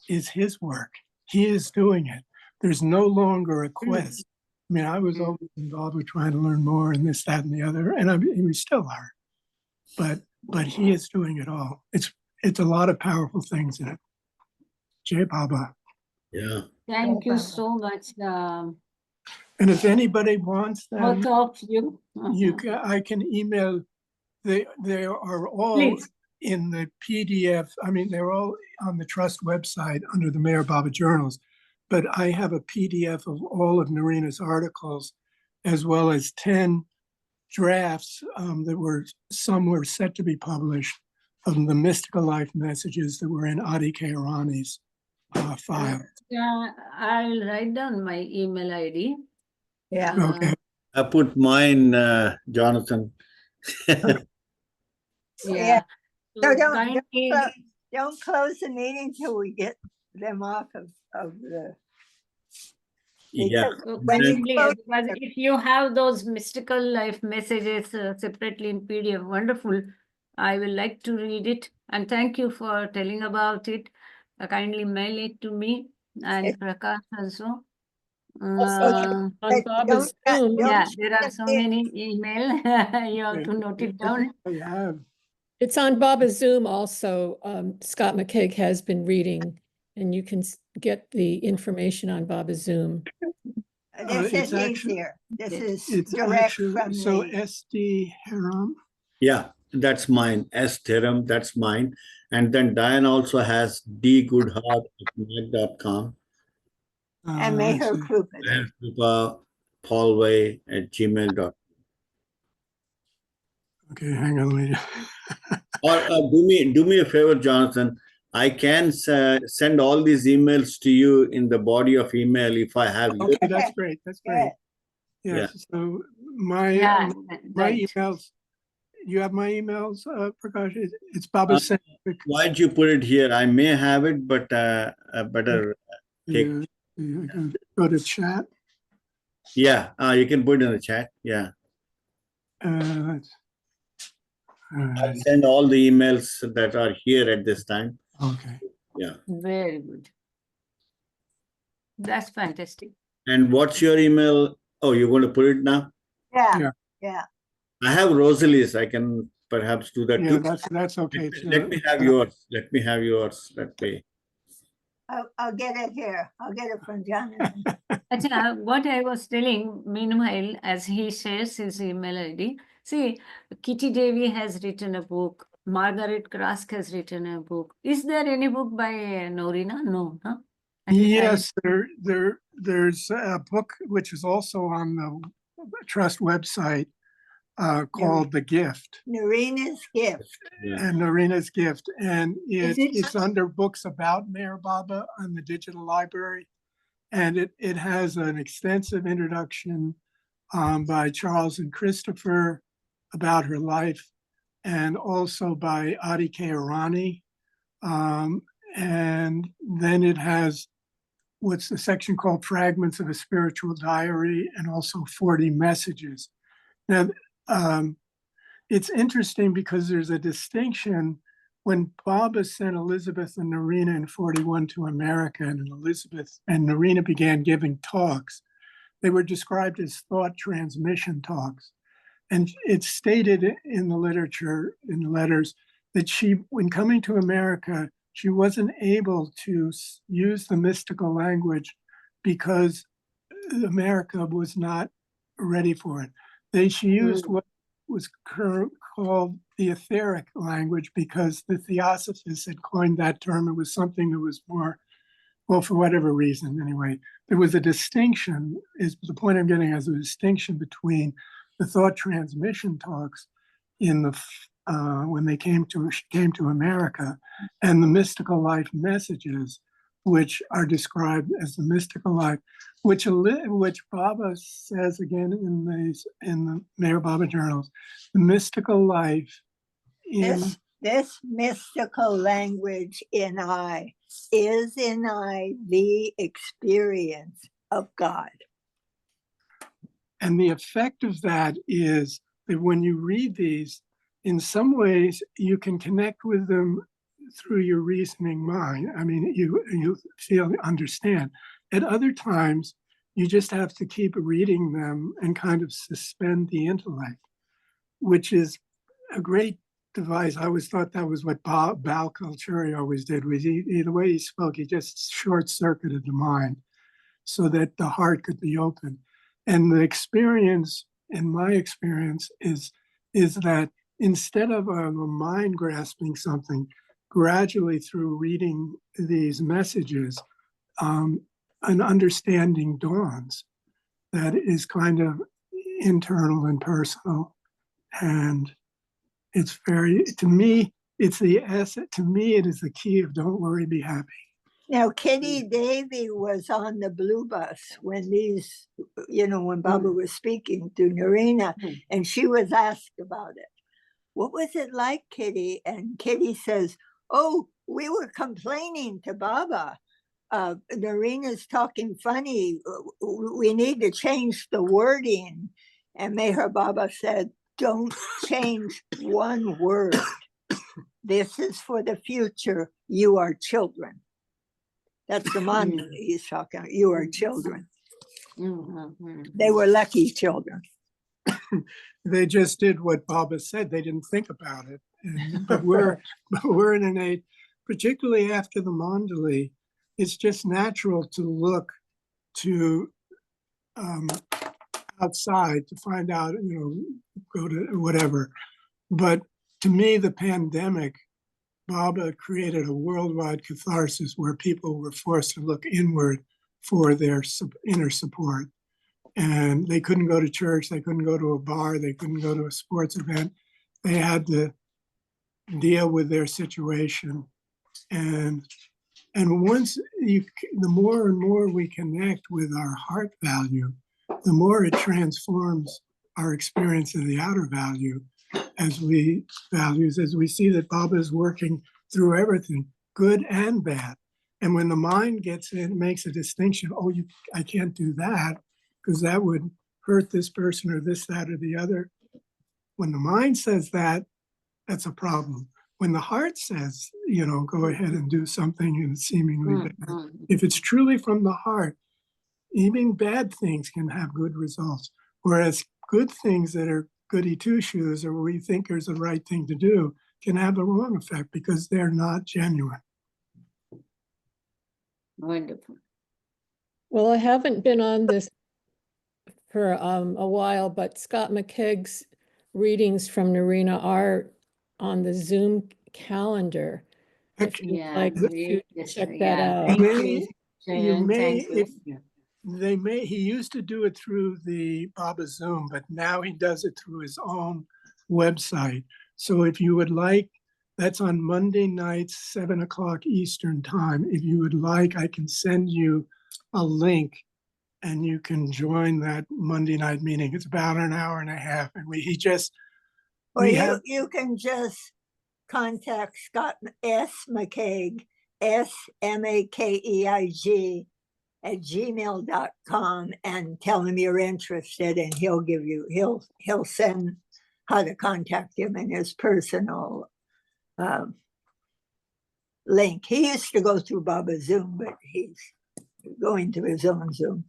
is his work. He is doing it. There's no longer a quest. I mean, I was always involved with trying to learn more and this, that, and the other, and we still are. But he is doing it all. It's a lot of powerful things in it. Jai Baba. Yeah. Thank you so much, And if anybody wants them, both of you. I can email. They are all Please. in the PDF. I mean, they're all on the Trust website under the Meher Baba Journals. But I have a PDF of all of Narina's articles, as well as 10 drafts some were set to be published of the mystical life messages that were in Adi Keirani's file. Yeah, I'll write down my email ID. Yeah. Okay. I put mine, Jonathan. Yeah. So don't kindly- don't close the meeting till we get them off of the. Yeah. Because So when you kindly, close- because if you have those mystical life messages separately in PDF, wonderful. I will like to read it, and thank you for telling about it. Kindly mail it to me and Prakash also. On But Baba's don't- Zoom, don't Yeah, there are so shut it. many email. You have to note it down. I have. it's on Baba's Zoom also. Scott McCaig has been reading, and you can get the information on Baba's Zoom. This It's is actually- easier. This is It's direct actually, from so the. SD Haram. Yeah, that's mine. S. Therum, that's mine. And then Diane also has dgoodheart@mac.com. And let's see. Meherkrupa. Meherkrupa Palve @gmail.com. Okay, hang on. Let me. Or do me a favor, Jonathan. I can send all these emails to you in the body of email if I have you. Okay, that's great. That's great. Yes. So my Yeah, my right. emails. You have my emails, Prakash. It's babacentric. Why'd you put it here? I may have it, but better take. You can go to chat. Yeah, you can put it in the chat. Yeah. Let's, I'll send all the emails that are here at this time. okay. Yeah. Very good. That's fantastic. And what's your email? Oh, you're going to put it now? Yeah. I have Rosalie's. I can perhaps do that Yeah, too. that's okay too. Let me have yours. Let me have yours that way. I'll get it here. I'll get it from Jonathan. Acha, what I was telling, meanwhile, as he shares his email ID, see, Kitty Devi has written a book. Margaret Krask has written a book. Is there any book by Norina? No, huh? At least I- Yes, there's a book which is also on the Trust website called The Gift. Narina's gift. Yeah. And Narina's Gift. And Is it- it's under books about Meher Baba on the digital library. And it has an extensive introduction by Charles and Christopher about her life, and also by Adi Keirani. And then it has what's the section called Fragments of a Spiritual Diary, and also 40 Messages. Now, it's interesting because there's a distinction when Baba sent Elizabeth and Narina in 41 to America, and Elizabeth and Narina began giving talks. They were described as thought transmission talks. And it's stated in the literature, in the letters, that she, when coming to America, she wasn't able to use the mystical language because America was not ready for it. She used what was called the etheric language because the Theosophists had coined that term. It was something that was more, well, for whatever reason, anyway. There was a distinction, is the point I'm getting as a distinction between the thought transmission talks in the when she came to America, and the mystical life messages, which are described as the mystical life, which Baba says again in the Meher Baba journals, the mystical life in This mystical language in I is in I the experience of God. And the effect of that is that when you read these, in some ways you can connect with them through your reasoning mind. I mean, you feel, understand. At other times, you just have to keep reading them and kind of suspend the intellect, which is a great device. I always thought that was what Bal Kulturi always did. Was the way he spoke, he just short-circuited the mind so that the heart could be open. And the experience, in my experience, is that instead of a mind grasping something, gradually through reading these messages, an understanding dawns that is kind of internal and personal. And it's very, to me, it's the asset. To me, it is the key of don't worry, be happy. Now, Kitty Davy was on the blue bus when these, when Baba was speaking to Narina, and she was asked about it. What was it like, Kitty? And Kitty says, oh, we were complaining to Baba. Narina's talking funny. We need to change the wording. And Meher Baba said, don't change one word. This is for the future. You are children. That's the mantra he's talking about. You are children. They were lucky children. They just did what Baba said. They didn't think about it. But we're in an age, particularly after the Mandali, it's just natural to look to outside to find out, go to whatever. But to me, the pandemic, Baba created a worldwide catharsis where people were forced to look inward for their inner support. And they couldn't go to church, they couldn't go to a bar, they couldn't go to a sports event. They had to deal with their situation. And once the more and more we connect with our heart value, the more it transforms our experience of the outer value as we see that Baba is working through everything, good and bad. And when the mind gets in, makes a distinction, I can't do that because that would hurt this person or this, that, or the other. When the mind says that, that's a problem. When the heart says, go ahead and do something and seemingly bad, if it's truly from the heart, even bad things can have good results. Whereas good things that are goody two-shoes or we think is the right thing to do can have the wrong effect because they're not genuine. Wonderful. Well, I haven't been on this for a while, but Scott McKegg's readings from Narina are on the Zoom calendar. If you'd like to check that out. He used to do it through the Baba Zoom, but now he does it through his own website. So if you would like, that's on Monday nights, 7 o'clock Eastern time. If you would like, I can send you a link and you can join that Monday night meeting. It's about an hour and a half. And you can just contact Scott S. McKeig, SMAKEIG @gmail.com and tell him you're interested, and he'll send how to contact him in his personal link. He used to go through Baba Zoom, but he's going to his own Zoom.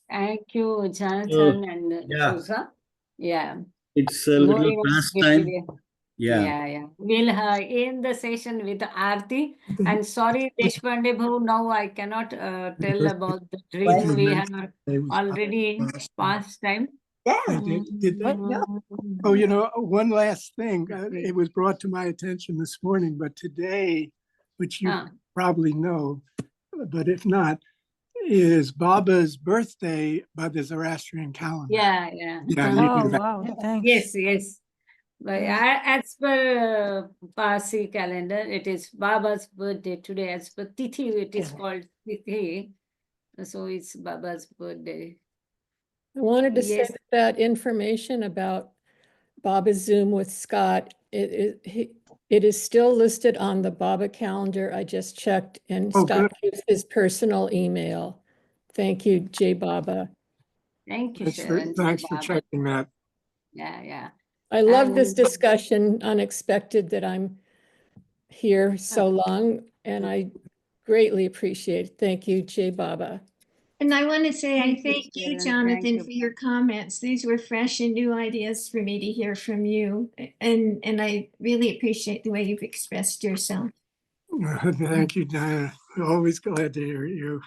Thank you, Jonathan and Rosa. Yeah. It's a little past time. Yeah. We'll end the session with Aarti. And sorry, Deshpande Bhavu, now I cannot tell about the dream. We have already past time. Yeah. Did they? Oh, one last thing. It was brought to my attention this morning, but today, which you probably know, but if not, is Baba's birthday by the Zoroastrian calendar. Yeah. Oh, wow. Thanks. Yes. But as per Parsi calendar, it is Baba's birthday today. As per Tithi, it is called Tithi. So it's Baba's birthday. I wanted to say Yes. that information about Baba's Zoom with Scott, it is still listed on the Baba calendar. I just checked, and Oh, Scott good. gives his personal email. Thank you, J Baba. Thank you, Thanks for, Sharon. thanks for Baba. checking that. Yeah. I love this And- discussion, unexpected that I'm here so long, and I greatly appreciate it. Thank you, J Baba. And I want to say I Thank you, thank you, Sharon. Thank Jonathan, you. for your comments. These were fresh and new ideas for me to hear from you. And I really appreciate the way you've expressed yourself. Thank you, Diana. Always glad to hear you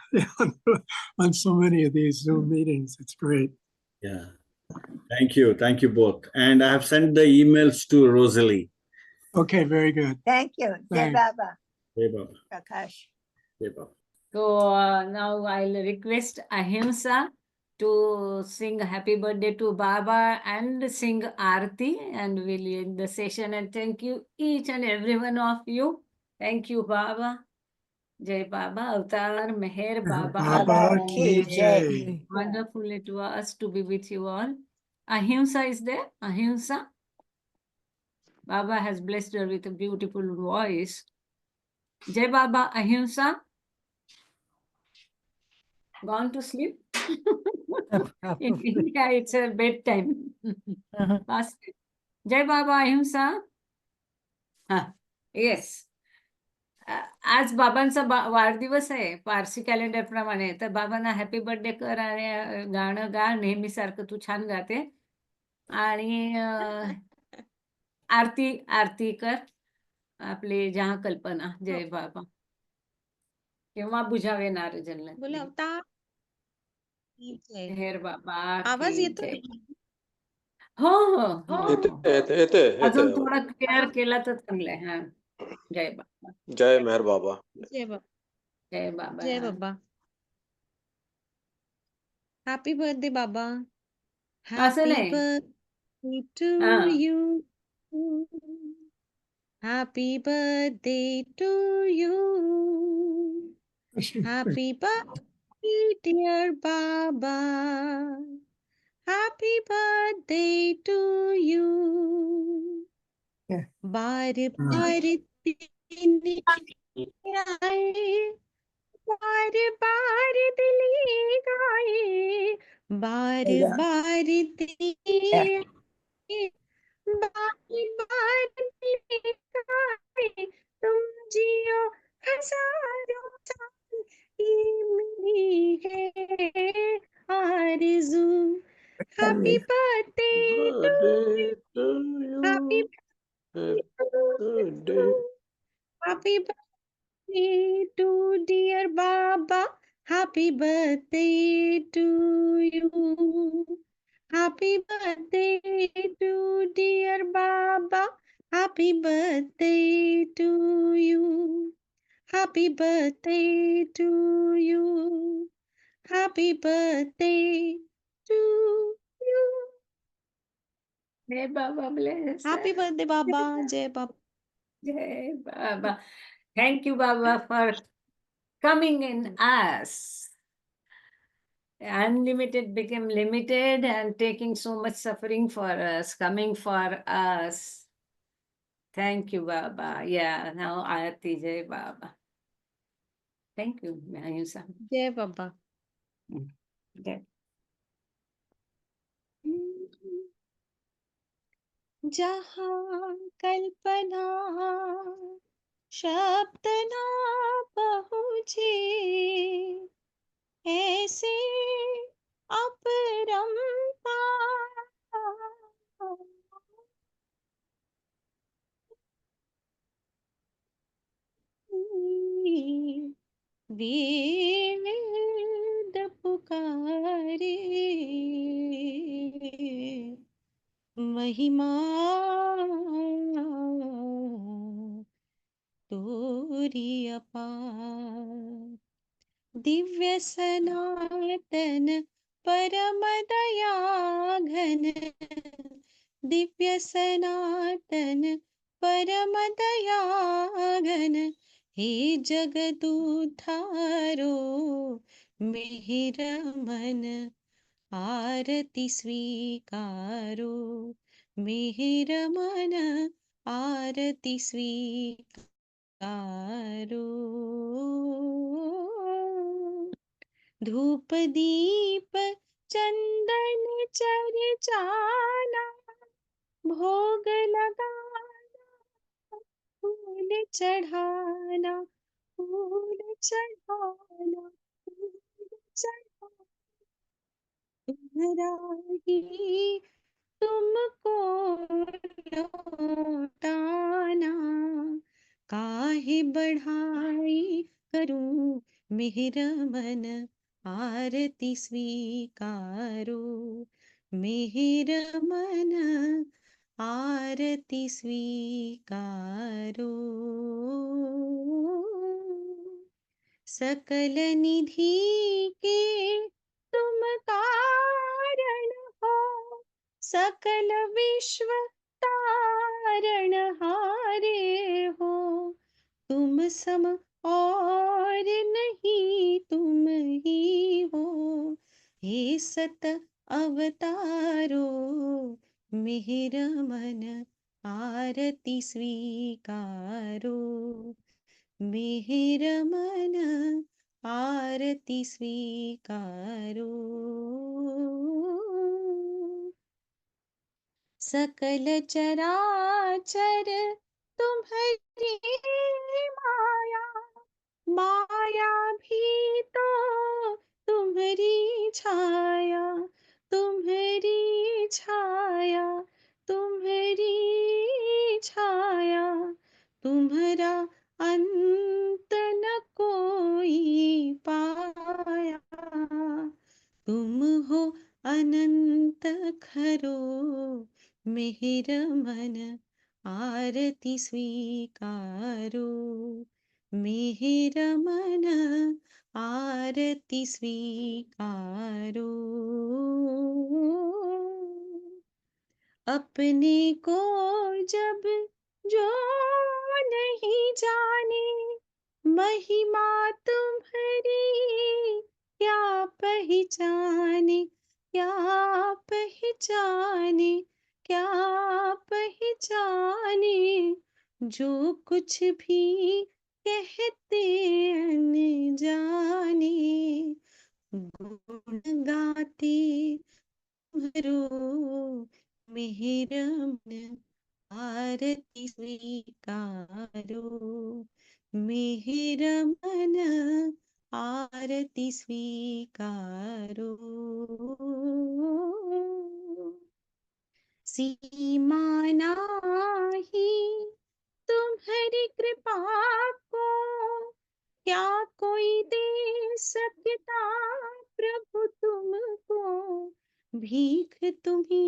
on so many of these Zoom meetings. It's great. Yeah. Thank you. Thank you both. And I have sent the emails to Rosalie. Okay, very good. Thank you. Jai Thanks. Baba, Hey, Baba. Prakash. Hey, Baba. So now I'll request Ahimsa to sing happy birthday to Baba and sing Aarti, and we'll end the session. And thank you each and every one of you. Thank you, Baba. Jai Baba, Avatar, Meher Baba. Baba Ki ki jai. jai. Wonderful it was to be with you all. Ahimsa is there? Ahimsa? Baba has blessed her with a beautiful voice. Jai Baba, Ahimsa? Gone to sleep? In India, it's a bedtime. Past it. Jai Baba, Ahimsa? Yes. आज बाबांचा वाढदिवस आहे Parsi calendar प्रमाणे, तर बाबांना happy birthday कर आणि गाणं गा नेहमीसारखं, तू छान गाते. आणि आरती कर आपली जहा कल्पना. जय बाबा. केव्हा बुझावे नार जन्नत. बोलवता हेर बाबा आवाज की येतो जय. हो हो हो. अजून थोडा क्लिअर केला तर चांगलं आहे. हा. जय बाबा. जय मेहर बाबा जय बाबा. जय बाबा हॅपी बर्थडे बाबा असं हॅपी नाही. बर्थडे टू हा. You happy birthday to you happy birthday dear Baba happy birthday to you बार बार दिन आए बार बार दिली गाए बार बार दिली बार बार दिली गाए तुम जियो हजारों साल ये मेरी है आरज़ू happy birthday to you happy birthday happy to dear Baba, happy birthday to you. Happy birthday to dear Baba, happy birthday to you. Happy birthday to you. Happy birthday to you. Jai Baba bless. Happy birthday, Baba. Jai Baba. Jai Baba. Thank you, Baba, for coming in us. Unlimited became limited and taking so much suffering for us, coming for us. Thank you, Baba. Yeah, now Aarti, Jai Baba. Thank you, Ayusa. Jai Baba. Jai. जहाँ कल्पना शब्द ना पहुँचे ऐसे अपरंपार वेद पुकारे महिमा तोरी अपार दिव्य सनातन परम दया घन दिव्य सनातन परम दयाघन, हे जगदुद्धारो मिहिर मन, आरती स्वीकारो मिहिर मन, आरती स्वीकारो। धूप दीप चंदन चर्चाना, भोग लगाना, फूल चढ़ाना, फूल चढ़ाना, फूल चढ़ाना। तुम्हारा ही तुमको लौटाना, काहे बढ़ाई करूं मिहिर मन, आरती स्वीकारो मिहिर मन, आरती स्वीकारो। सकल निधि के तुम कारण हो, सकल विश्व तारण हारे हो। तुम सम और नहीं तुम ही हो, हे सत अवतारो मिहिर मन, आरती स्वीकारो मिहिर मन, आरती स्वीकारो। सकल चराचर तुम्हारी माया, माया भी तो तुम्हारी छाया, तुम्हारी छाया, तुम्हारी छाया। तुम्हारा अंत न कोई पाया, तुम हो अनंत खरो मिहिर मन, आरती स्वीकारो मिहिर मन, आरती स्वीकारो। अपने को जब जो नहीं जाने, महिमा तुम्हारी क्या पहचाने, क्या पहचाने, क्या पहचाने। जो कुछ भी कहते अनजाने, गुण गाते तुम्हारो मिहिर मन, आरती स्वीकारो मिहिर मन, आरती स्वीकारो। सीमा नाही तुम्हारी कृपा को, क्या कोई दे सकता प्रभु तुमको। भीख तुम्ही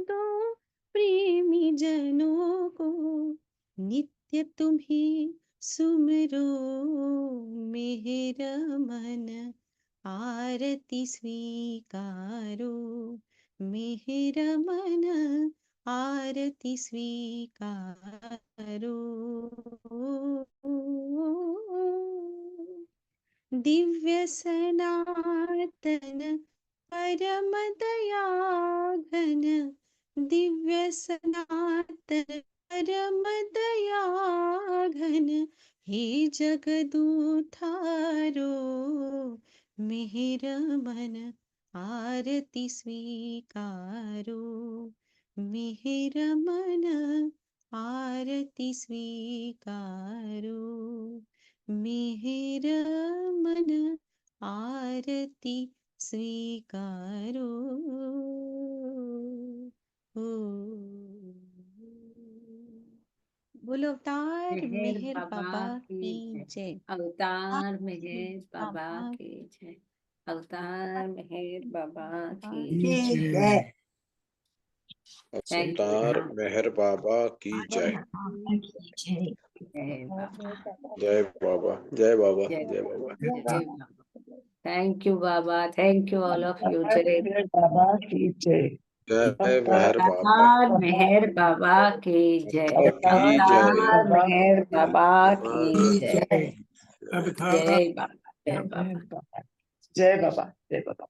दो प्रेमी जनों को, नित्य तुम्ही सुमिरो मिहिर मन, आरती स्वीकारो मिहिर मन, आरती स्वीकारो। दिव्य सनातन परम दयाघन, दिव्य सनातन परम दयाघन, हे जगदुद्धारो मिहिर मन, आरती स्वीकारो मिहिर मन, आरती स्वीकारो मिहिर मन, आरती स्वीकारो। बोलो अवतार मेहर बाबा की जय। अवतार मेहर बाबा की जय। अवतार मेहर बाबा की जय। थैंक यू अवतार मेहर बाबा की जय। जय बाबा, जय बाबा, जय बाबा, जय जय बाबा। जय Baba. Thank you Baba, thank you all of you. जय बाबा की जय। जय मेहर बाबा अवतार मेहर बाबा की जय। की जय। अवतार मेहर बाबा की जय। Avatar जय बाबा, जय बाबा। जय बाबा, जय बाबा।